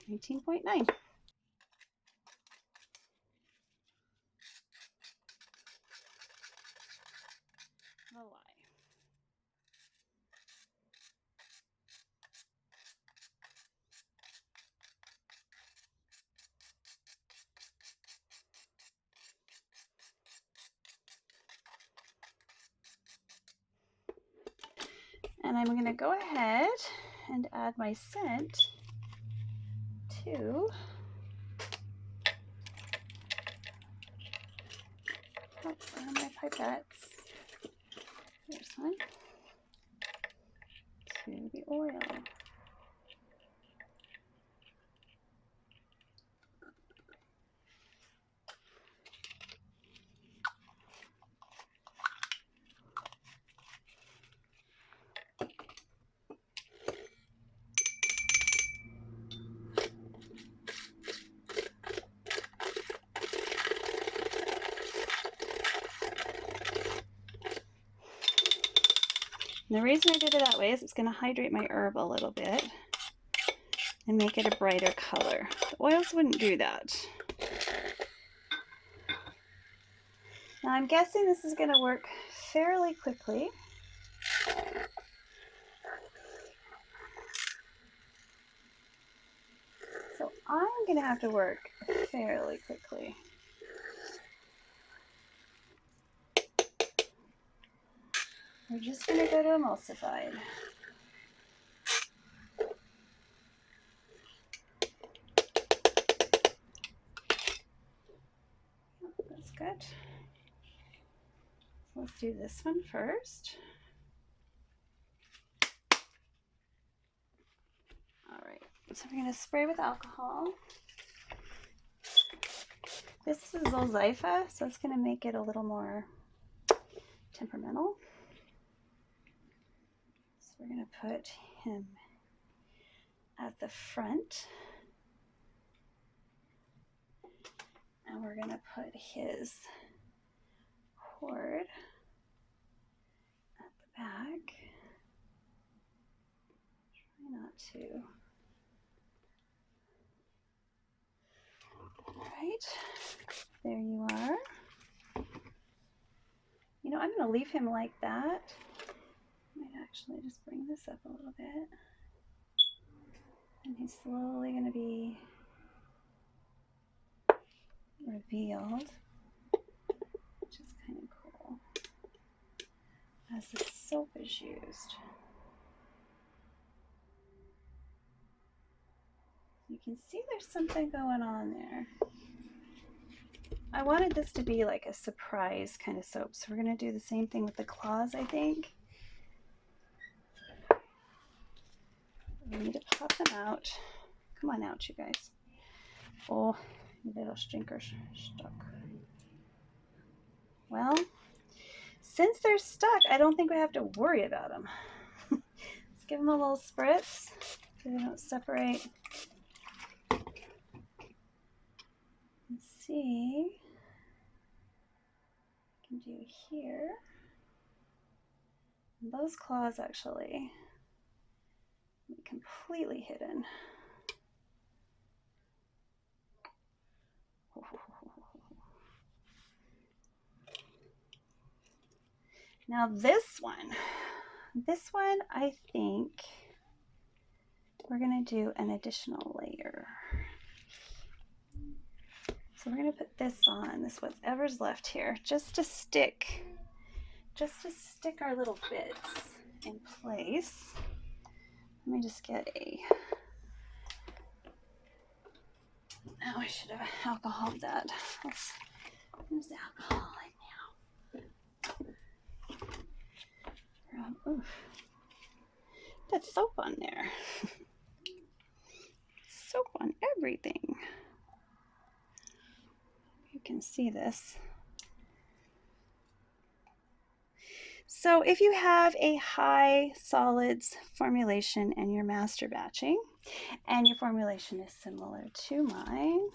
19.9. The lie. And I'm going to go ahead and add my scent to my pipettes. Here's one. To the oil. And the reason I did it that way is it's going to hydrate my herb a little bit and make it a brighter color. The oils wouldn't do that. Now I'm guessing this is going to work fairly quickly. So I'm going to have to work fairly quickly. We're just going to go to emulsified. That's good. So let's do this one first. So we're going to spray with alcohol. This is Zolzypha, so it's going to make it a little more temperamental. So we're going to put him at the front. And we're going to put his cord at the back. Try not to. All right, there you are. You know, I'm going to leave him like that. I might actually just bring this up a little bit. And he's slowly going to be revealed, which is kind of cool, as the soap is used. You can see there's something going on there. I wanted this to be like a surprise kind of soap, so we're going to do the same thing with the claws, I think. We need to pop them out. Come on out, you guys. Oh, your little stinkers stuck. Well, since they're stuck, I don't think we have to worry about them. Let's give them a little spritz so they don't separate. Let's see what I can do here. And those claws actually completely hidden. Now this one I think we're going to do an additional layer. So we're going to put this on, this whatever's left here, just to stick our little bits in place. Let me just get a, oh, I should have alcoholed that. There's the alcohol right now. Oof. That's soap on there. Soap on everything. You can see this. So if you have a high solids formulation and you're master batching, and your formulation is similar to mine,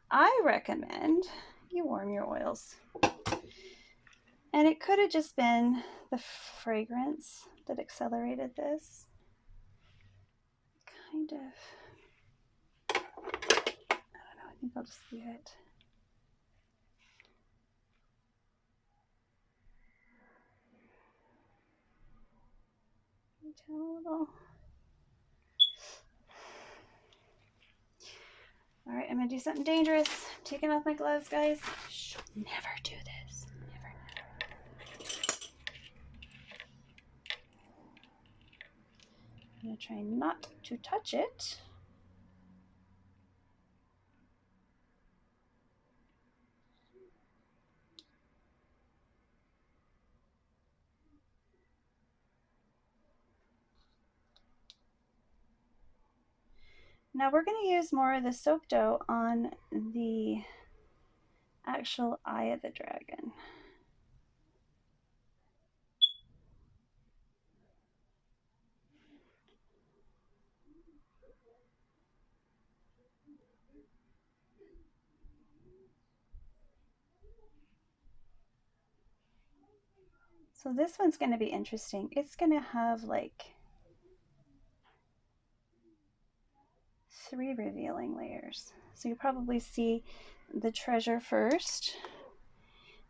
I recommend you warm your oils. And it could have just been the fragrance that accelerated this. Kind of, I don't know, I think I'll just leave it. Down a little. All right, I'm gonna do something dangerous. I'm taking off my gloves, guys. Shh, never do this. Never. I'm gonna try not to touch it. Now we're going to use more of the soap dough on the actual eye of the dragon. So this one's going to be interesting. It's going to have like 3 revealing layers. So you probably see the treasure first,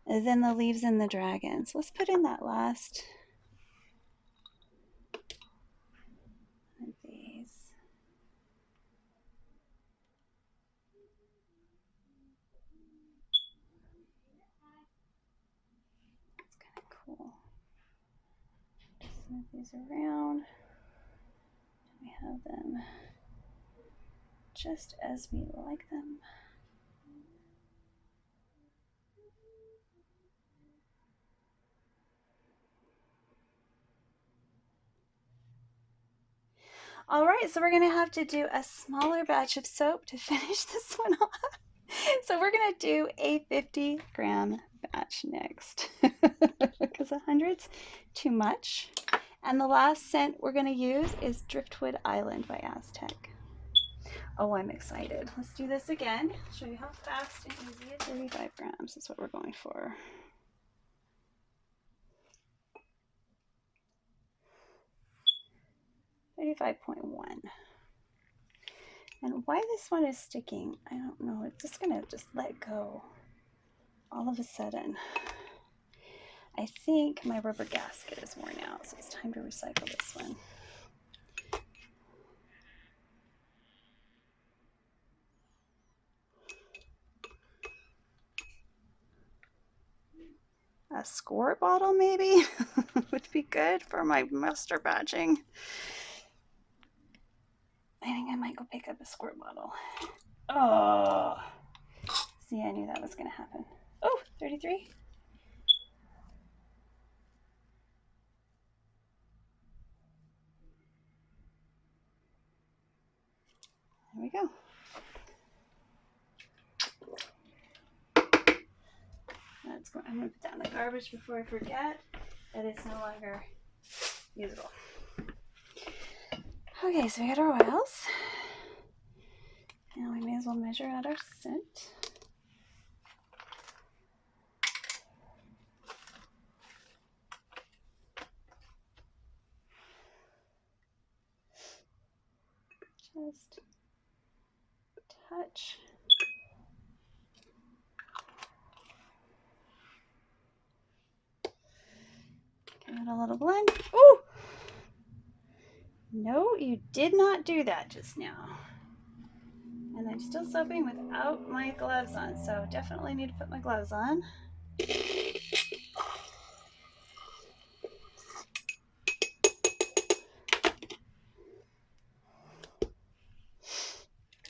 and then the leaves and the dragon. So let's put in that last one of these. It's kind of cool. Just move these around. We have them just as we like them. All right, so we're gonna have to do a smaller batch of soap to finish this one off. So we're gonna do a 50-gram batch next because 100's too much. And the last scent we're gonna use is Driftwood Island by Aztec. Oh, I'm excited. Let's do this again. Show you how fast and easy it is. 35 grams is what we're going for. $35.1. And why this one is sticking, I don't know. It's just gonna let go all of a sudden. I think my rubber gasket is worn out, so it's time to recycle this one. A squirt bottle maybe would be good for my master batching. I think I might go pick up a squirt bottle. Oh, see, I knew that was going to happen. Oh, 33. There we go. I'm going to put that in the garbage before I forget that it's no longer usable. Okay, so we got our oils. Now we may as well measure out our scent. Just touch. Give it a little blend. Ooh! No, you did not do that just now. And I'm still soaping without my gloves on, so definitely need to put my gloves on.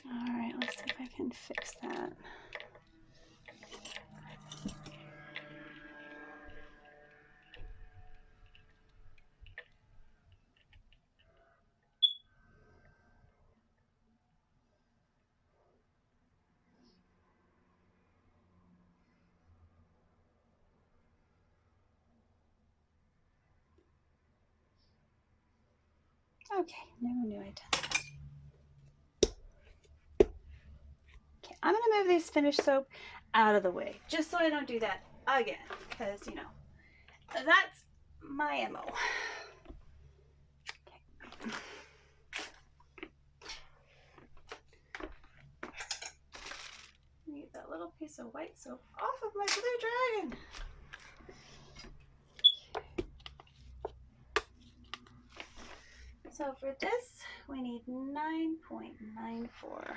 All right, let's see if I can fix that. Okay, never knew I'd done that. Okay, I'm gonna move these finished soap out of the way, just so I don't do that again, because, you know, that's my MO. Okay. Get that little piece of white soap off of my blue dragon. So for this, we need 9.94.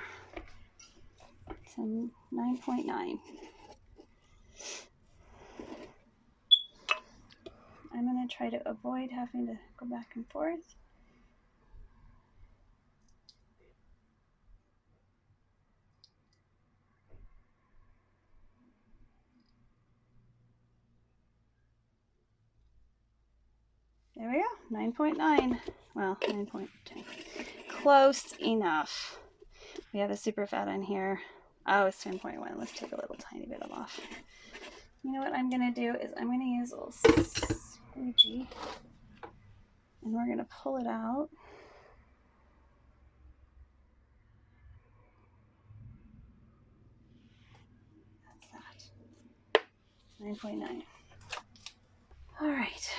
So 9.9. I'm going to try to avoid having to go back and forth. There we go, 9.9. Well, 9.10. Close enough. We have a super fat on here. Oh, it's 10.1. Let's take a little tiny bit of off. You know what I'm going to do is I'm going to use a little squeegee, and we're going to pull it out. That's that. 9.9. All right.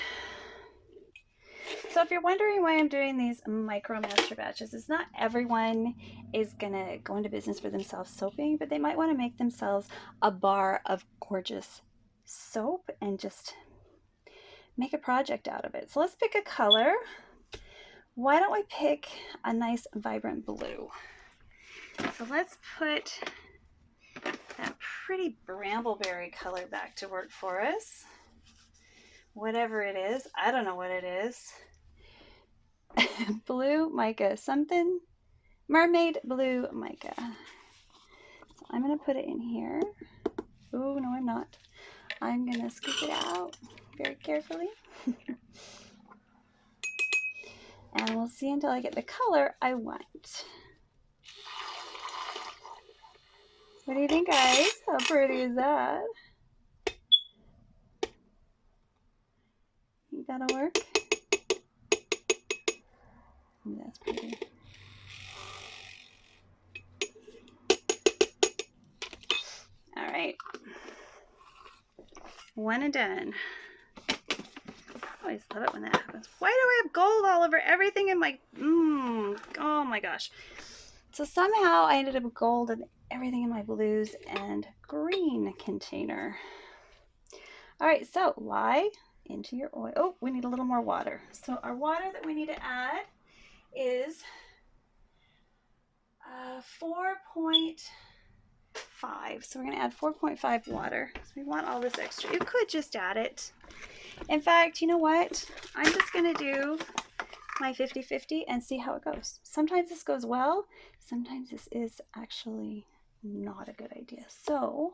So if you're wondering why I'm doing these micro master batches, it's not everyone is gonna go into business for themselves soaping, but they might want to make themselves a bar of gorgeous soap and just make a project out of it. So let's pick a color. Why don't we pick a nice vibrant blue? So let's put that pretty brambleberry color back to work for us. Whatever it is, I don't know what it is. Blue mica, something, mermaid blue mica. So I'm going to put it in here. Oh, no, I'm not. I'm going to scoop it out very carefully. And we'll see until I get the color I want. What do you think, guys? How pretty is that? Think that'll work? That's pretty. All right. One and done. I always love it when that happens. Why do I have gold all over everything in my... oh my gosh. So somehow I ended up with gold in everything in my blues and green container. All right, so lye into your oil. Oh, we need a little more water. So our water that we need to add is 4.5. So we're going to add 4.5 water. So we want all this extra. You could just add it. In fact, you know what? I'm just going to do my 50-50 and see how it goes. Sometimes this goes well. Sometimes this is actually not a good idea. So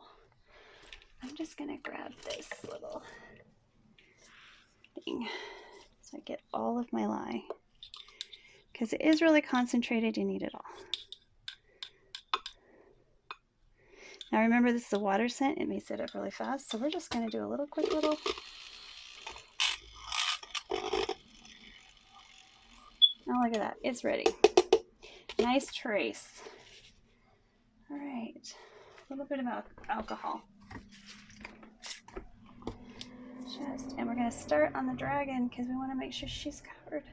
I'm just going to grab this little thing so I get all of my lye. Because it is really concentrated, you need it all. Now remember, this is a water scent. It may set up really fast. So we're just going to do a little quick little... Oh, look at that. It's ready. Nice trace. All right. A little bit of alcohol. And we're going to start on the dragon because we want to make sure she's covered.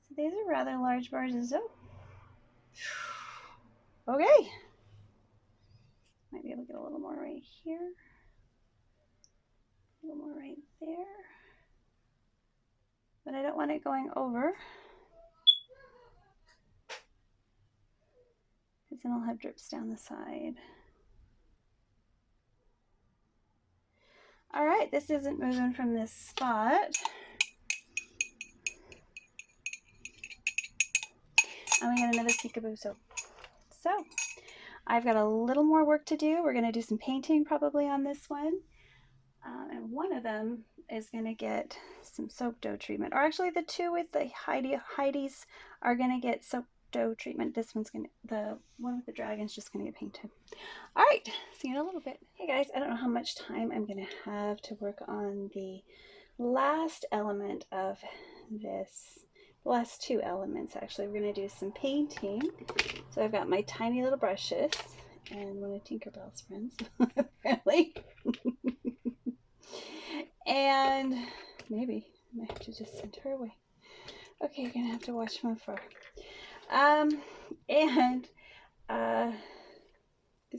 So these are rather large bars of soap. Okay. Might be able to get a little more right here. A little more right there. But I don't want it going over, because then I'll have drips down the side. All right, this isn't moving from this spot. And we got another peekaboo soap. So I've got a little more work to do. We're going to do some painting probably on this one. And one of them is going to get some soap dough treatment. Or actually the two with the Heidi's are going to get soap dough treatment. This one's going to, the one with the dragon's just going to get painted. All right, see you in a little bit. Hey guys, I don't know how much time I'm going to have to work on the last element of this. The last two elements, actually. We're going to do some painting. So I've got my tiny little brushes and one of Tinkerbell's friends, apparently. And maybe I might have to just send her away. Okay, you're going to have to watch from afar. So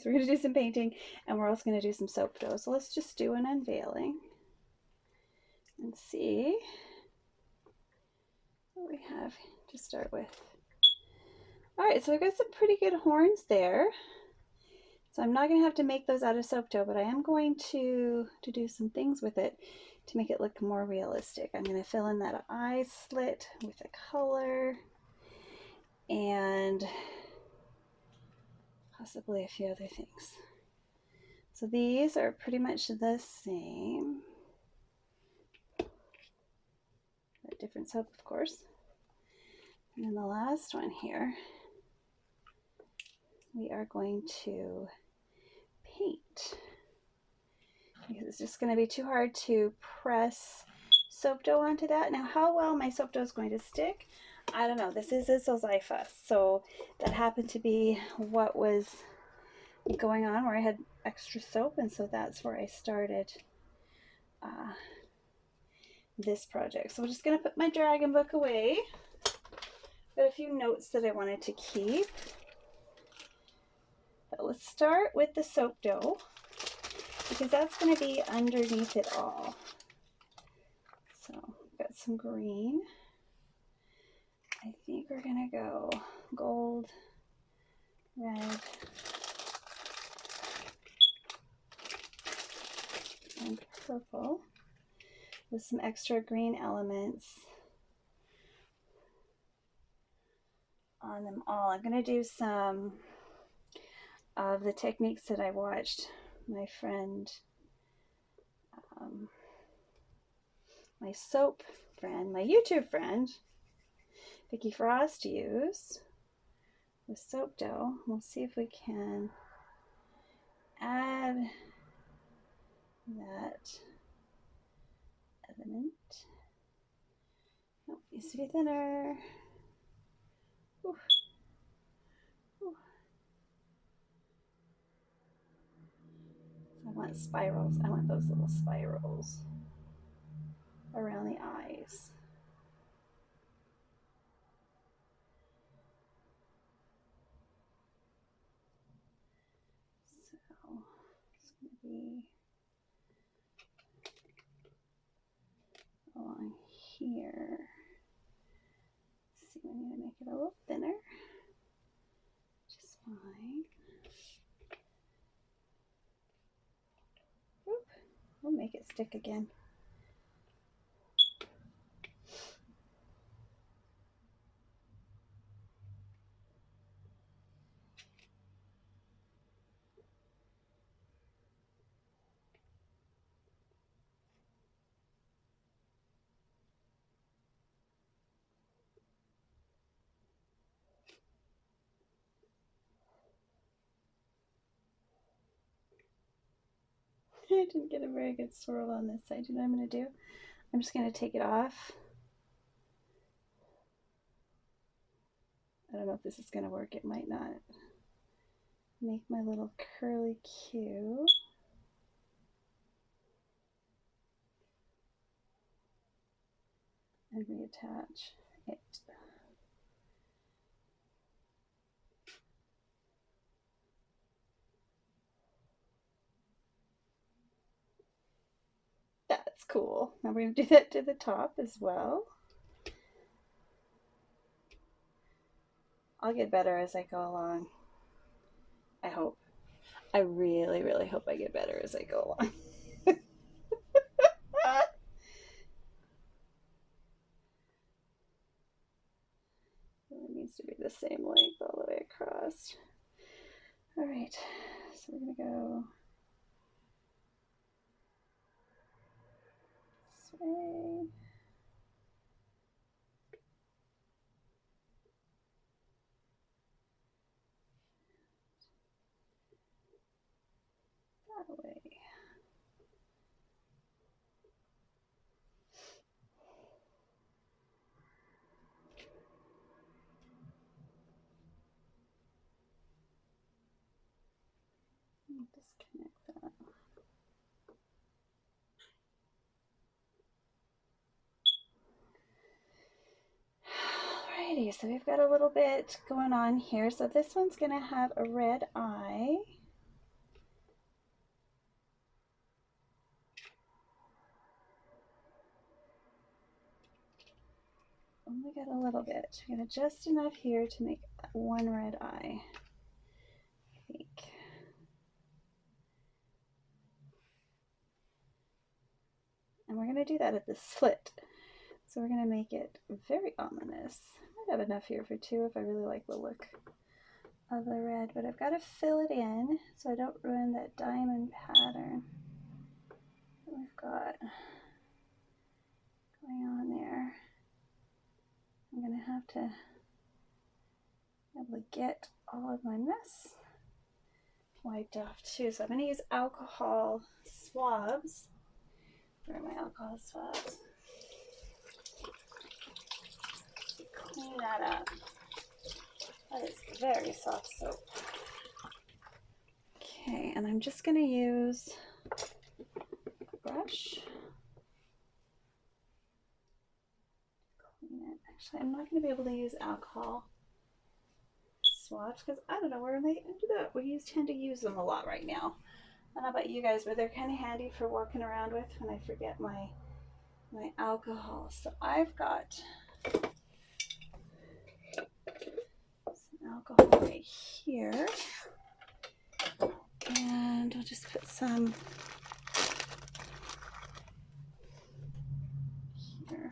we're going to do some painting, and we're also going to do some soap dough. So let's just do an unveiling and see what we have to start with. All right, so we've got some pretty good horns there. So I'm not going to have to make those out of soap dough, but I am going to do some things with it to make it look more realistic. I'm going to fill in that eye slit with a color and possibly a few other things. So these are pretty much the same. A different soap, of course. And then the last one here, we are going to paint, because it's just going to be too hard to press soap dough onto that. Now, how well my soap dough is going to stick, I don't know. This is a Zypha, so that happened to be what was going on, where I had extra soap, and so that's where I started this project. So I'm just going to put my dragon book away. Got a few notes that I wanted to keep. But let's start with the soap dough, because that's going to be underneath it all. So I've got some green. I think we're going to go gold, red, and purple with some extra green elements on them all. I'm going to do some of the techniques that I watched my friend, my soap friend, my YouTube friend, Vicki Frost use with soap dough. We'll see if we can add that element. Nope, needs to be thinner. Ooh. Ooh. I want spirals. I want those little spirals around the eyes. So it's going to be along here. Let's see, we need to make it a little thinner, which is fine. Oop. We'll make it stick again. I didn't get a very good swirl on this side. You know what I'm going to do? I'm just going to take it off. I don't know if this is going to work. It might not. Make my little curly Q. And reattach it. That's cool. Now we're going to do that to the top as well. I'll get better as I go along. I hope. I really, really hope I get better as I go along. It needs to be the same length all the way across. All right, so we're going to go this way. That way. Disconnect that. Alrighty, so we've got a little bit going on here. So this one's going to have a red eye. Only got a little bit. We got just enough here to make one red eye, I think. And we're going to do that at the slit. So we're going to make it very ominous. I might have enough here for two if I really like the look of the red, but I've got to fill it in so I don't ruin that diamond pattern that we've got going on there. I'm going to have to be able to get all of my mess wiped off too. So I'm going to use alcohol swabs. Where are my alcohol swabs? Clean that up. That is very soft soap. Okay, and I'm just going to use a brush. Clean it. Actually, I'm not going to be able to use alcohol swabs because I don't know where they ended up. We tend to use them a lot right now. I don't know about you guys, but they're kind of handy for walking around with when I forget my alcohol. So I've got some alcohol right here. And I'll just put some here.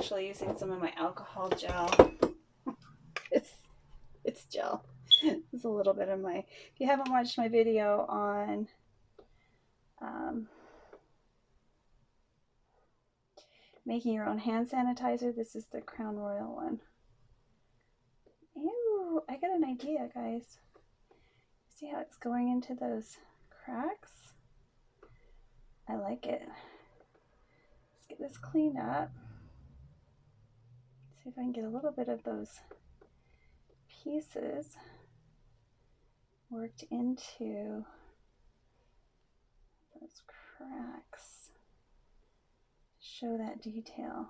actually using some of my alcohol gel. It's gel. It's a little bit of my, if you haven't watched my video on making your own hand sanitizer, this is the Crown Royal one. Ew, I got an idea, guys. See how it's going into those cracks? I like it. Let's get this cleaned up. See if I can get a little bit of those pieces worked into those cracks. Show that detail.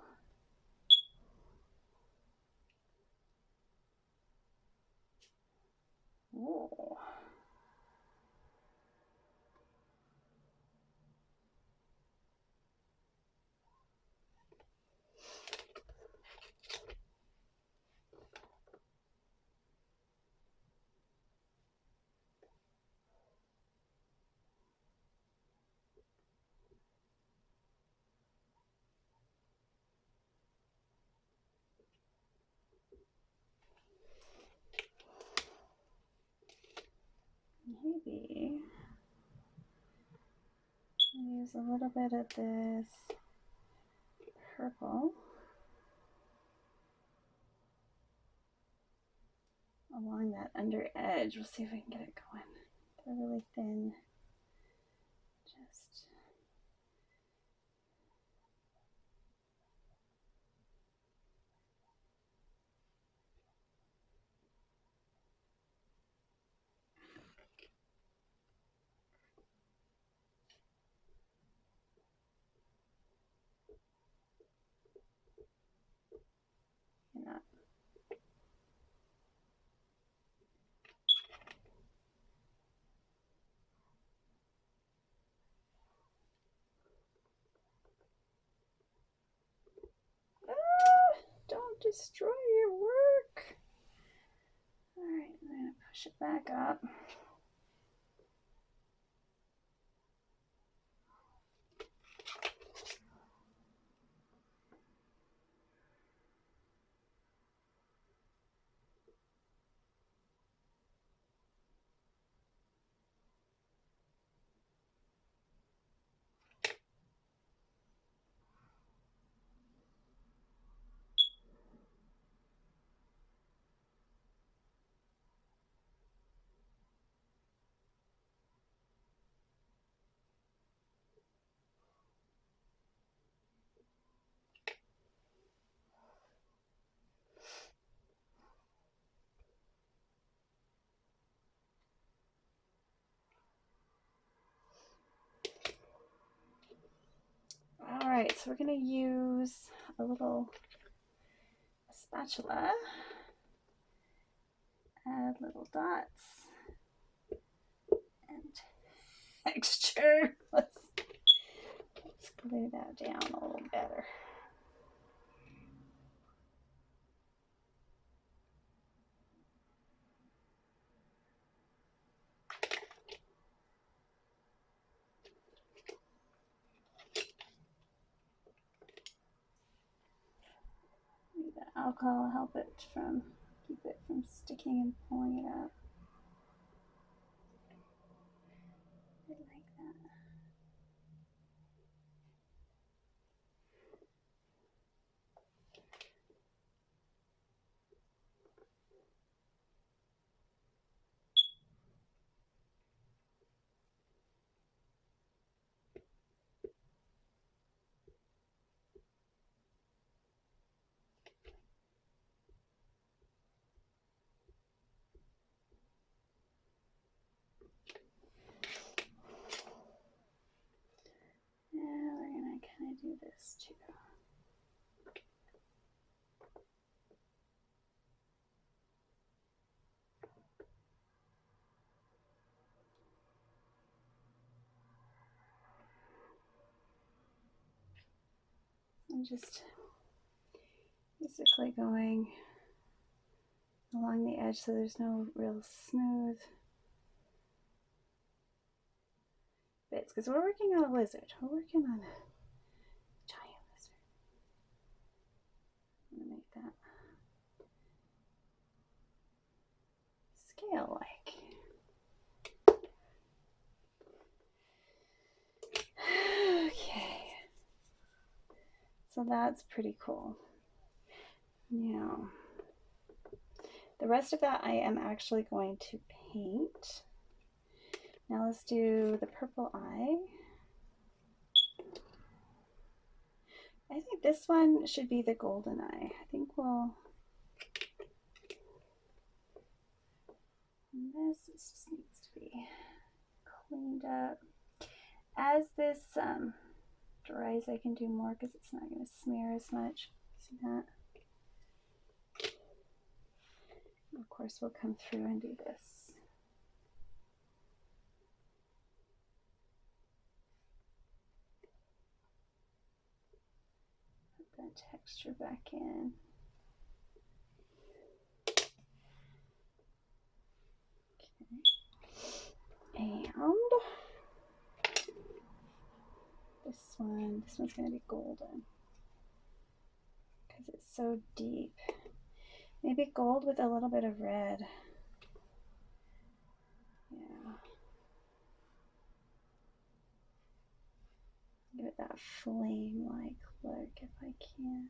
Whoa. Maybe use a little bit of this purple along that under edge. We'll see if we can get it going. They're really thin. Just not. Don't destroy your work. All right, I'm going to push it back up. All right, so we're going to use a little spatula, add little dots and texture. Let's glue that down a little better. The alcohol will help it keep it from sticking and pulling it up. I like that. Yeah, we're gonna kind of do this too. I'm just basically going along the edge so there's no real smooth bits, because we're working on a lizard. We're working on a giant lizard. feel like. Okay, so that's pretty cool. Now, the rest of that I am actually going to paint. Now let's do the purple eye. I think this one should be the golden eye. I think this just needs to be cleaned up. As this dries, I can do more because it's not going to smear as much. See that? Of course, we'll come through and do this. Put that texture back in. Okay. And this one's going to be golden because it's so deep. Maybe gold with a little bit of red. Yeah. Give it that flame-like look if I can.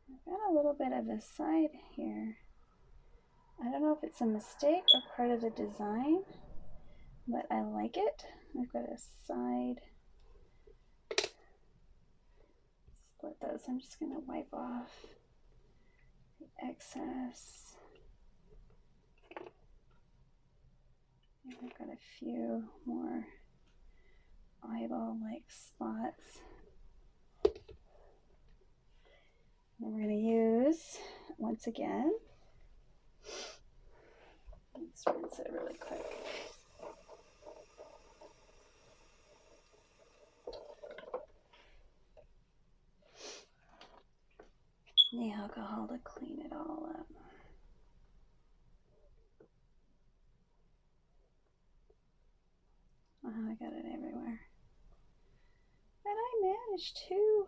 I've got a little bit of a side here. I don't know if it's a mistake or part of the design, but I like it. I've got a side. Split those. I'm just going to wipe off the excess. And I've got a few more eyeball-like spots. And we're going to use, once again, let's rinse it really quick. The alcohol to clean it all up. Oh, I got it everywhere. But I managed to.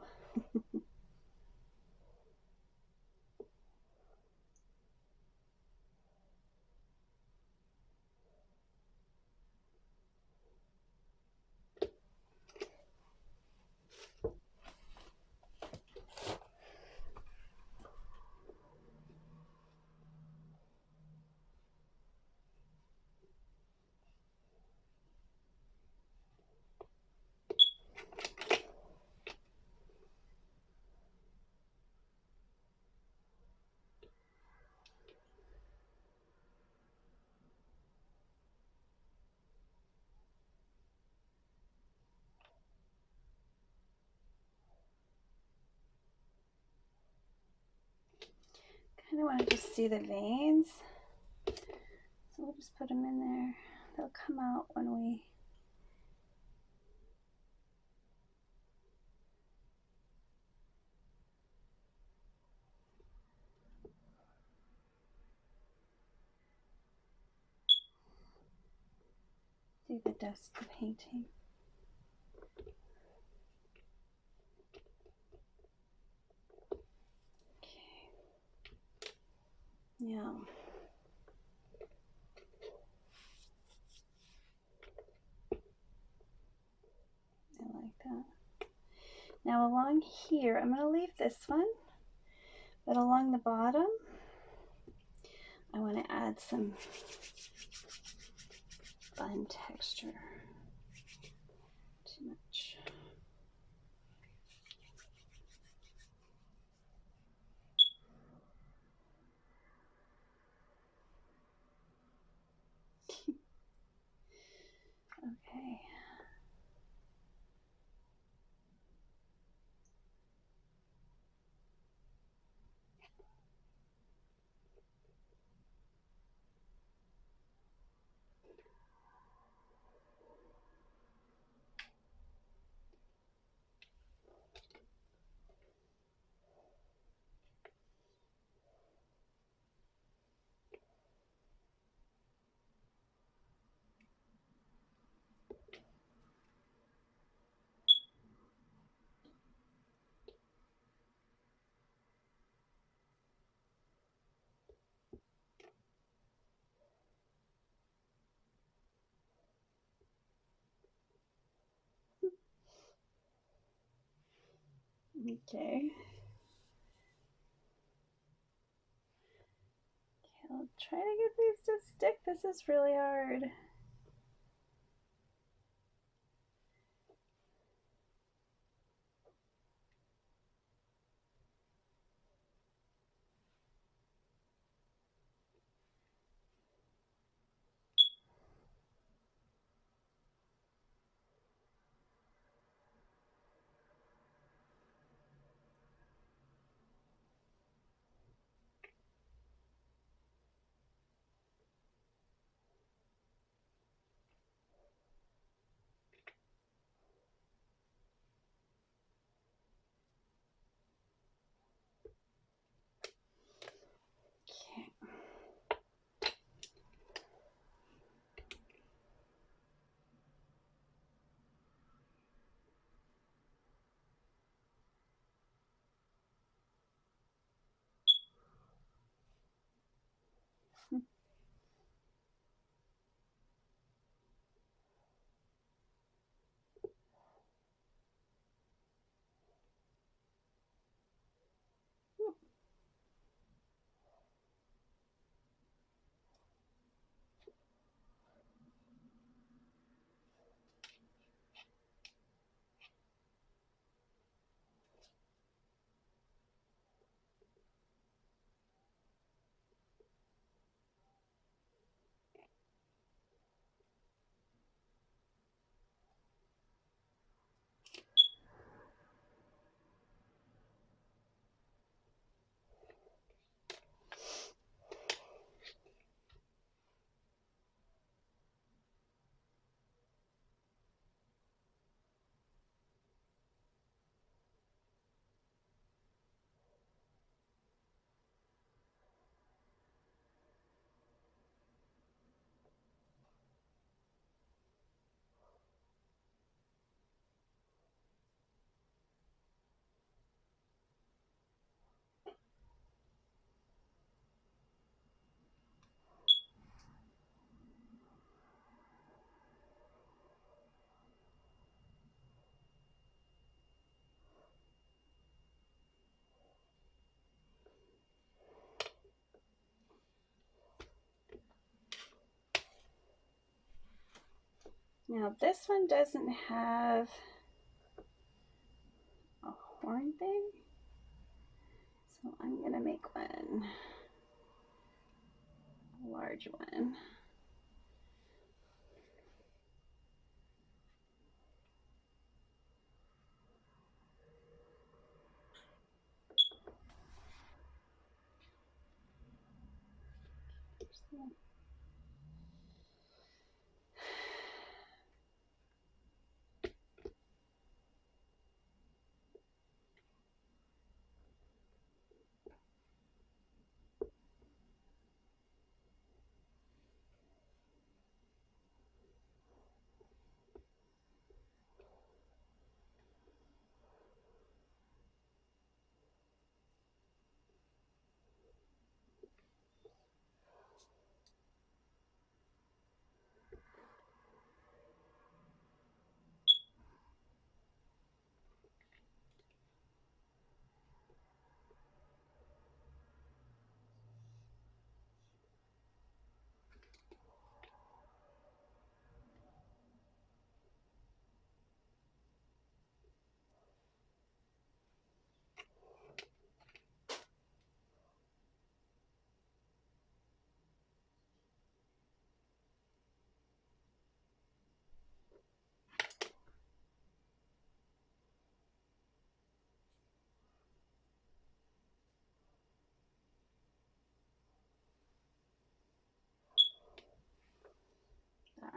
Kind of want to just see the veins, so we'll just put them in there. They'll come out when we do the dust painting. Okay. Yeah. I like that. Now along here, I'm going to leave this one, but along the bottom, I want to add some fun texture. Too much. Okay. I'll try to get these to stick. This is really hard. Now this one doesn't have a horn thing, so I'm gonna make one, a large one.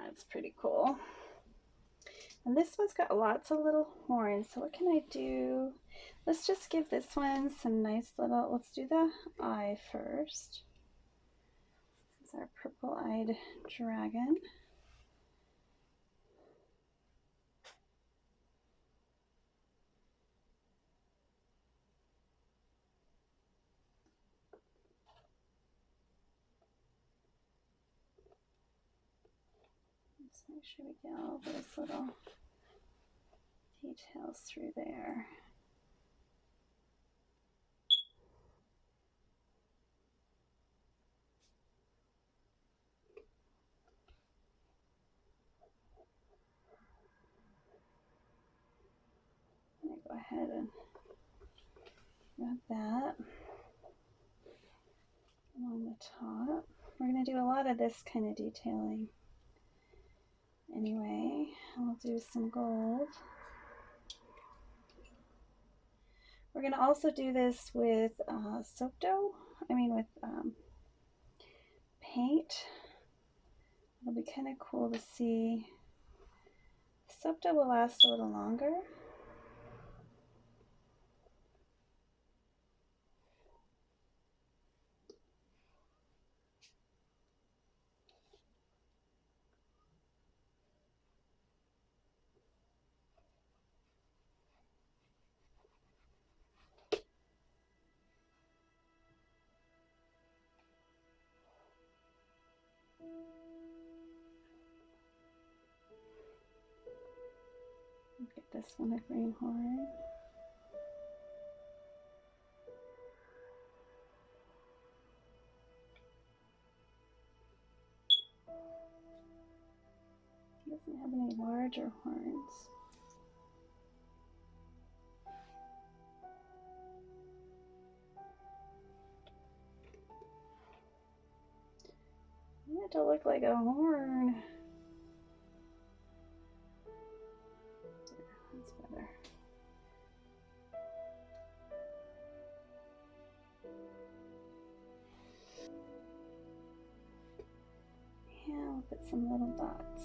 That's pretty cool. And this one's got lots of little horns, so what can I do? Let's just give this one some nice little, let's do the eye first. This is our purple-eyed dragon. Let's make sure we get all those little details through there. ahead and rub that along the top. We're going to do a lot of this kind of detailing anyway. I'll do some gold. We're going to also do this with soap dough, with paint. It'll be kind of cool to see. Soap dough will last a little longer. Get this one a greenhorn. He doesn't have any larger horns. I want it to look like a horn. That's better. Yeah, I'll put some little dots.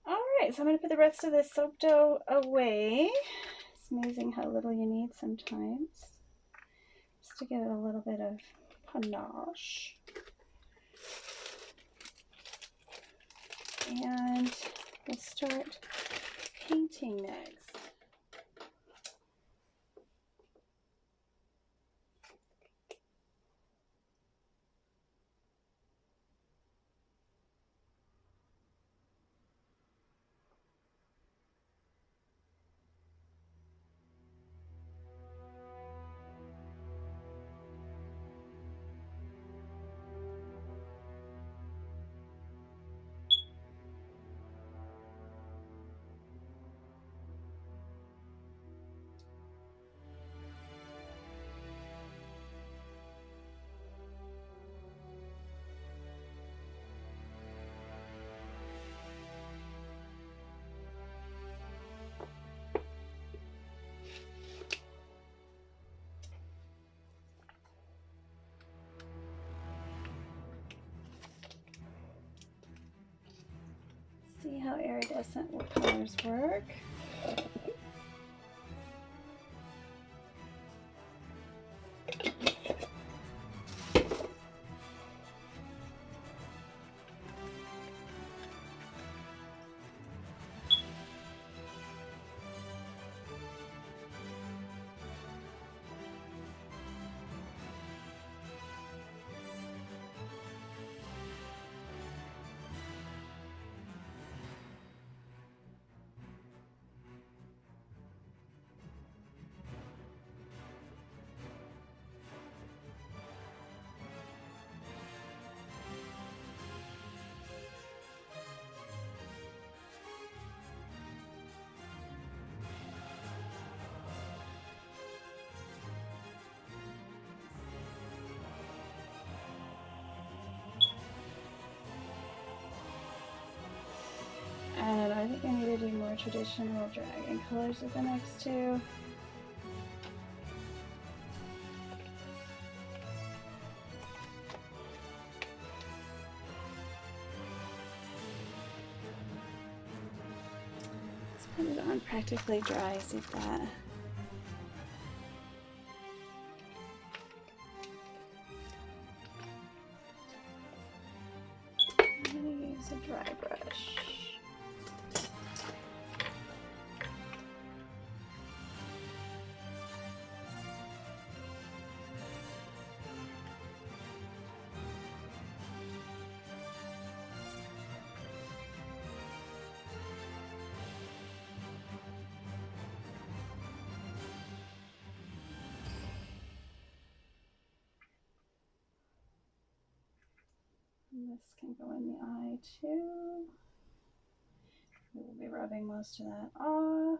Alright, so I'm going to put the rest of this soap dough away. It's amazing how little you need sometimes, just to give it a little bit of panache. And we'll start painting next. See how iridescent colors work. think I need to do more traditional dragon colors with the next two. Let's put it on practically dry, see if that. I'm going to use a dry brush. And this can go in the eye too. We'll be rubbing most of that off.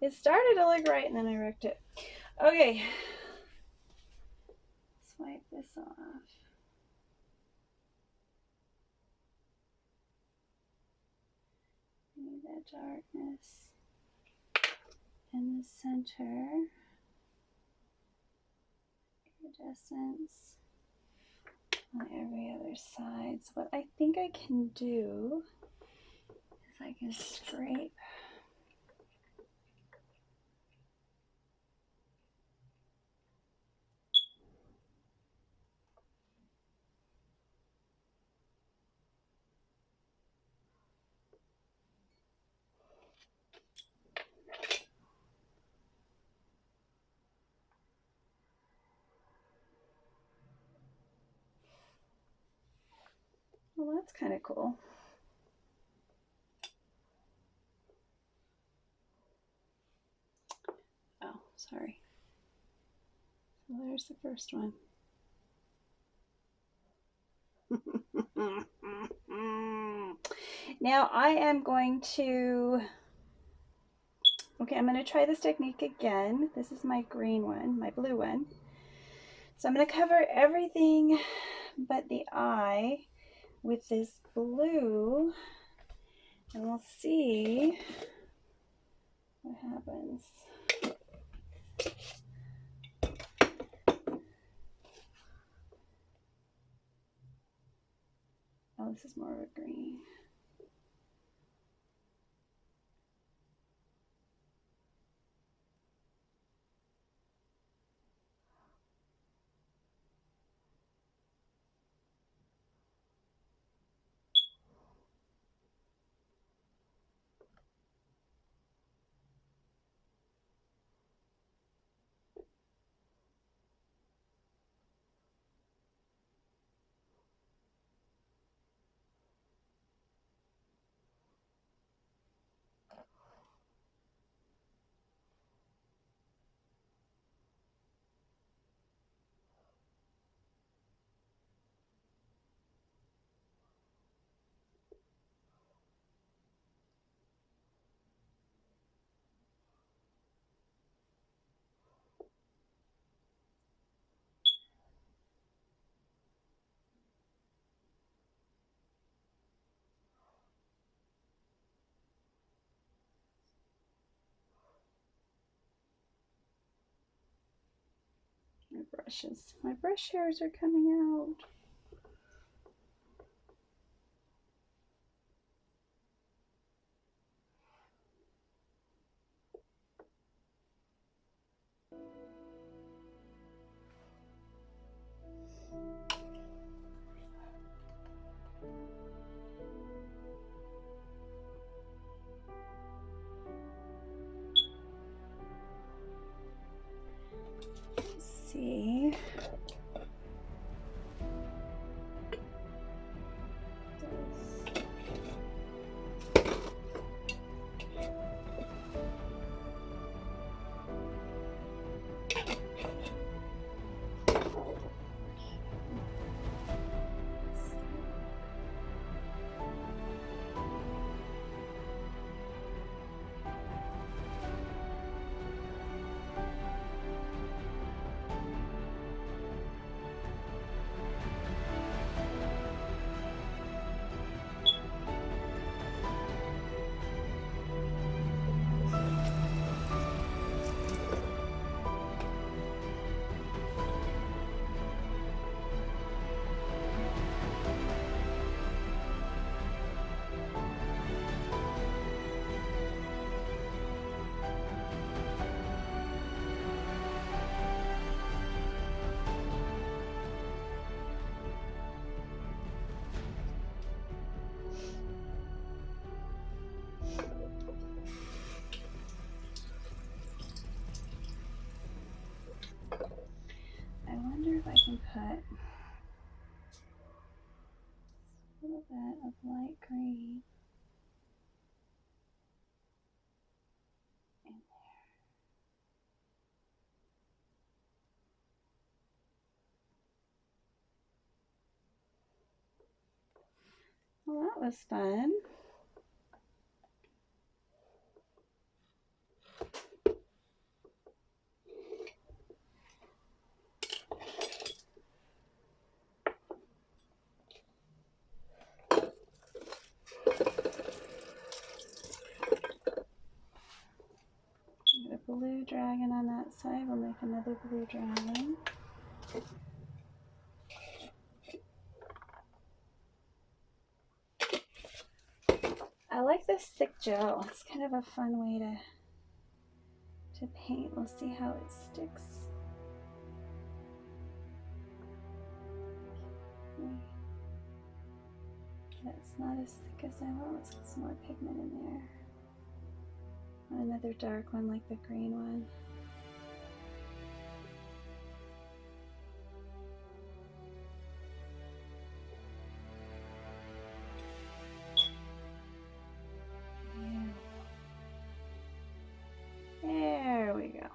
It started to look right and then I wrecked it. Okay. Swipe this off. I need that darkness in the center. Iridescence on every other side. So what I think I can do is I can scrape well, that's kind of cool. Oh, sorry. So there's the first one. Now I am going to, okay, I'm going to try this technique again. This is my green one, my blue one. So I'm going to cover everything but the eye with this blue, and we'll see what happens. Oh, this is more of a green. My brushes, my brush hairs are coming out. Let's see. can put a little bit of light green in there. Well, that was fun. Blue dragon on that side. We'll make another blue dragon. I like this thick gel. It's kind of a fun way to paint. We'll see how it sticks. Okay. That's not as thick as I want. Let's get some more pigment in there. Another dark one like the green one. There we go.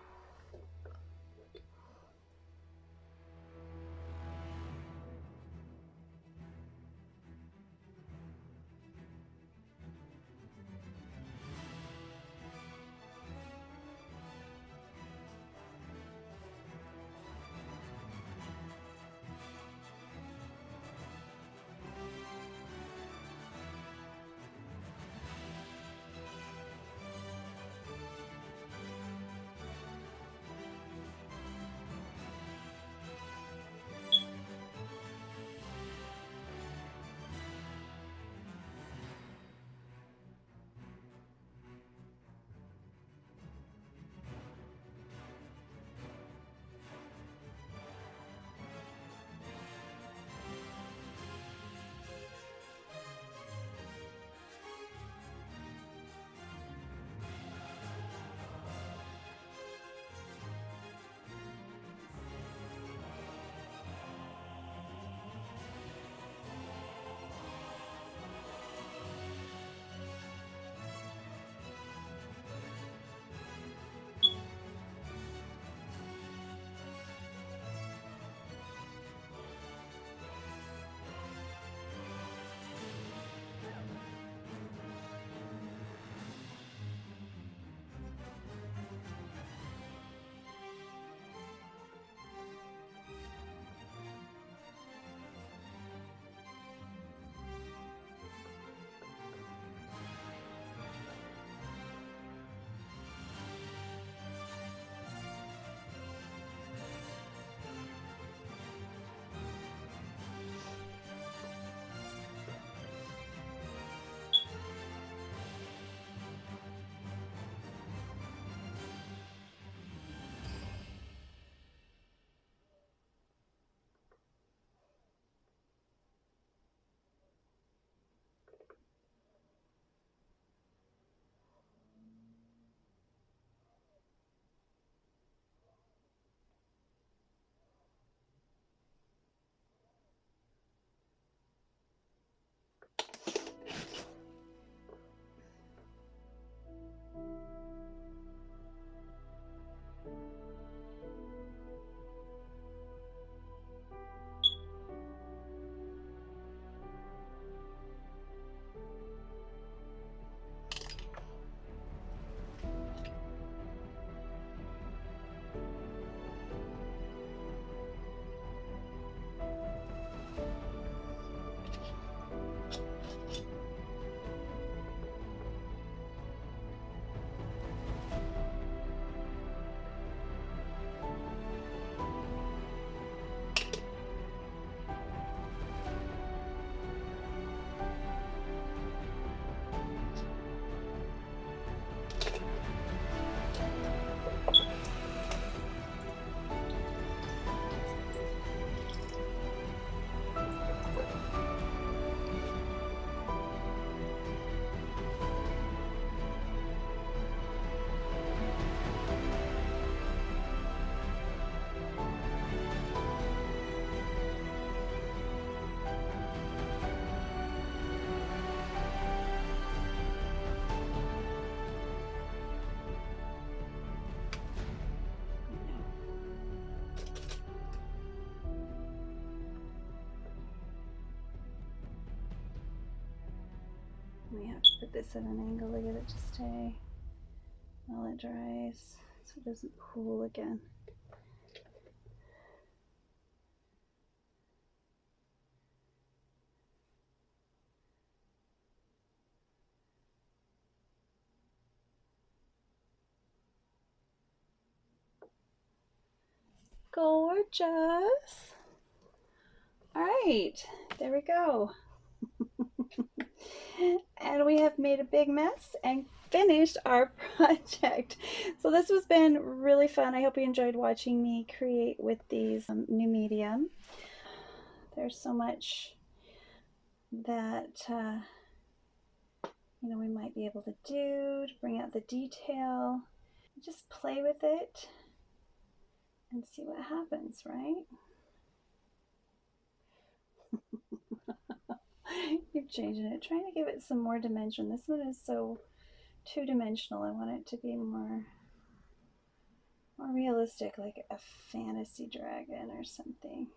We have to put this at an angle to get it to stay while it dries so it doesn't pool again. Gorgeous. All right, there we go. And we have made a big mess and finished our project. So this has been really fun. I hope you enjoyed watching me create with these new medium. There's so much that you know, we might be able to do to bring out the detail. Just play with it and see what happens, right? Keep changing it, trying to give it some more dimension. This one is so two-dimensional. I want it to be more realistic, like a fantasy dragon or something.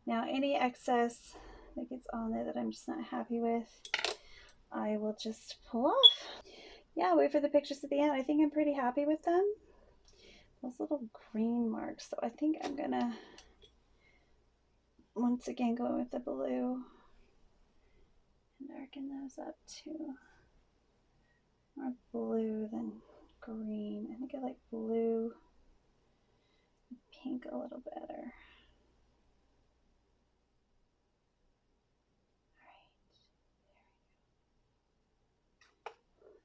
Now, any excess that gets on there that I'm just not happy with, I will just pull off. Yeah, wait for the pictures at the end. I think I'm pretty happy with them. Those little green marks, so I think I'm gonna once again go with the blue and darken those up too. More blue than green. I think I like blue, pink a little better.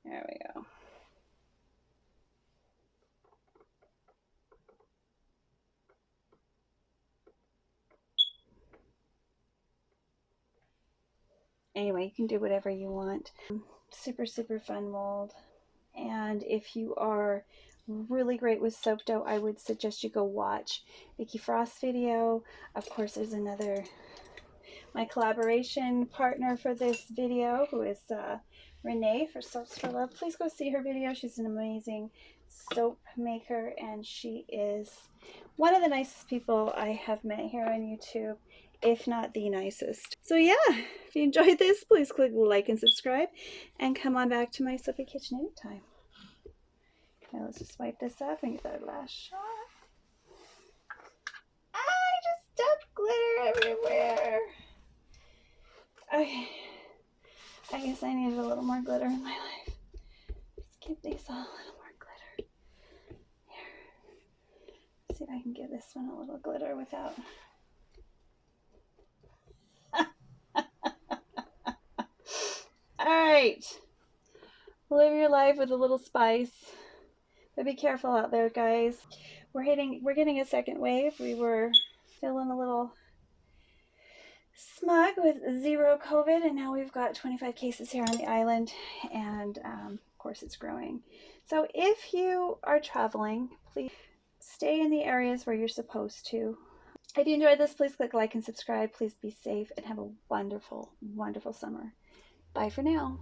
All right, there we go. Anyway, you can do whatever you want. Super, super fun mold. And if you are really great with soap dough, I would suggest you go watch Vicky Frost's video. Of course, there's another, my collaboration partner for this video, who is Renee for Soaps for Love. Please go see her video. She's an amazing soap maker, and she is one of the nicest people I have met here on YouTube, if not the nicest. So yeah, if you enjoyed this, please click like and subscribe, and come on back to my soapy kitchen anytime. Now let's just wipe this up and get our last shot. I just dumped glitter everywhere. Okay, I guess I needed a little more glitter in my life. Let's give these all a little more glitter. Here. Let's see if I can give this one a little glitter without... Alright. Live your life with a little spice. But be careful out there, guys. We're getting a second wave. We were feeling a little smug with zero COVID, and now we've got 25 cases here on the island, and of course it's growing. So if you are traveling, please stay in the areas where you're supposed to. If you enjoyed this, please click like and subscribe. Please be safe and have a wonderful, wonderful summer. Bye for now.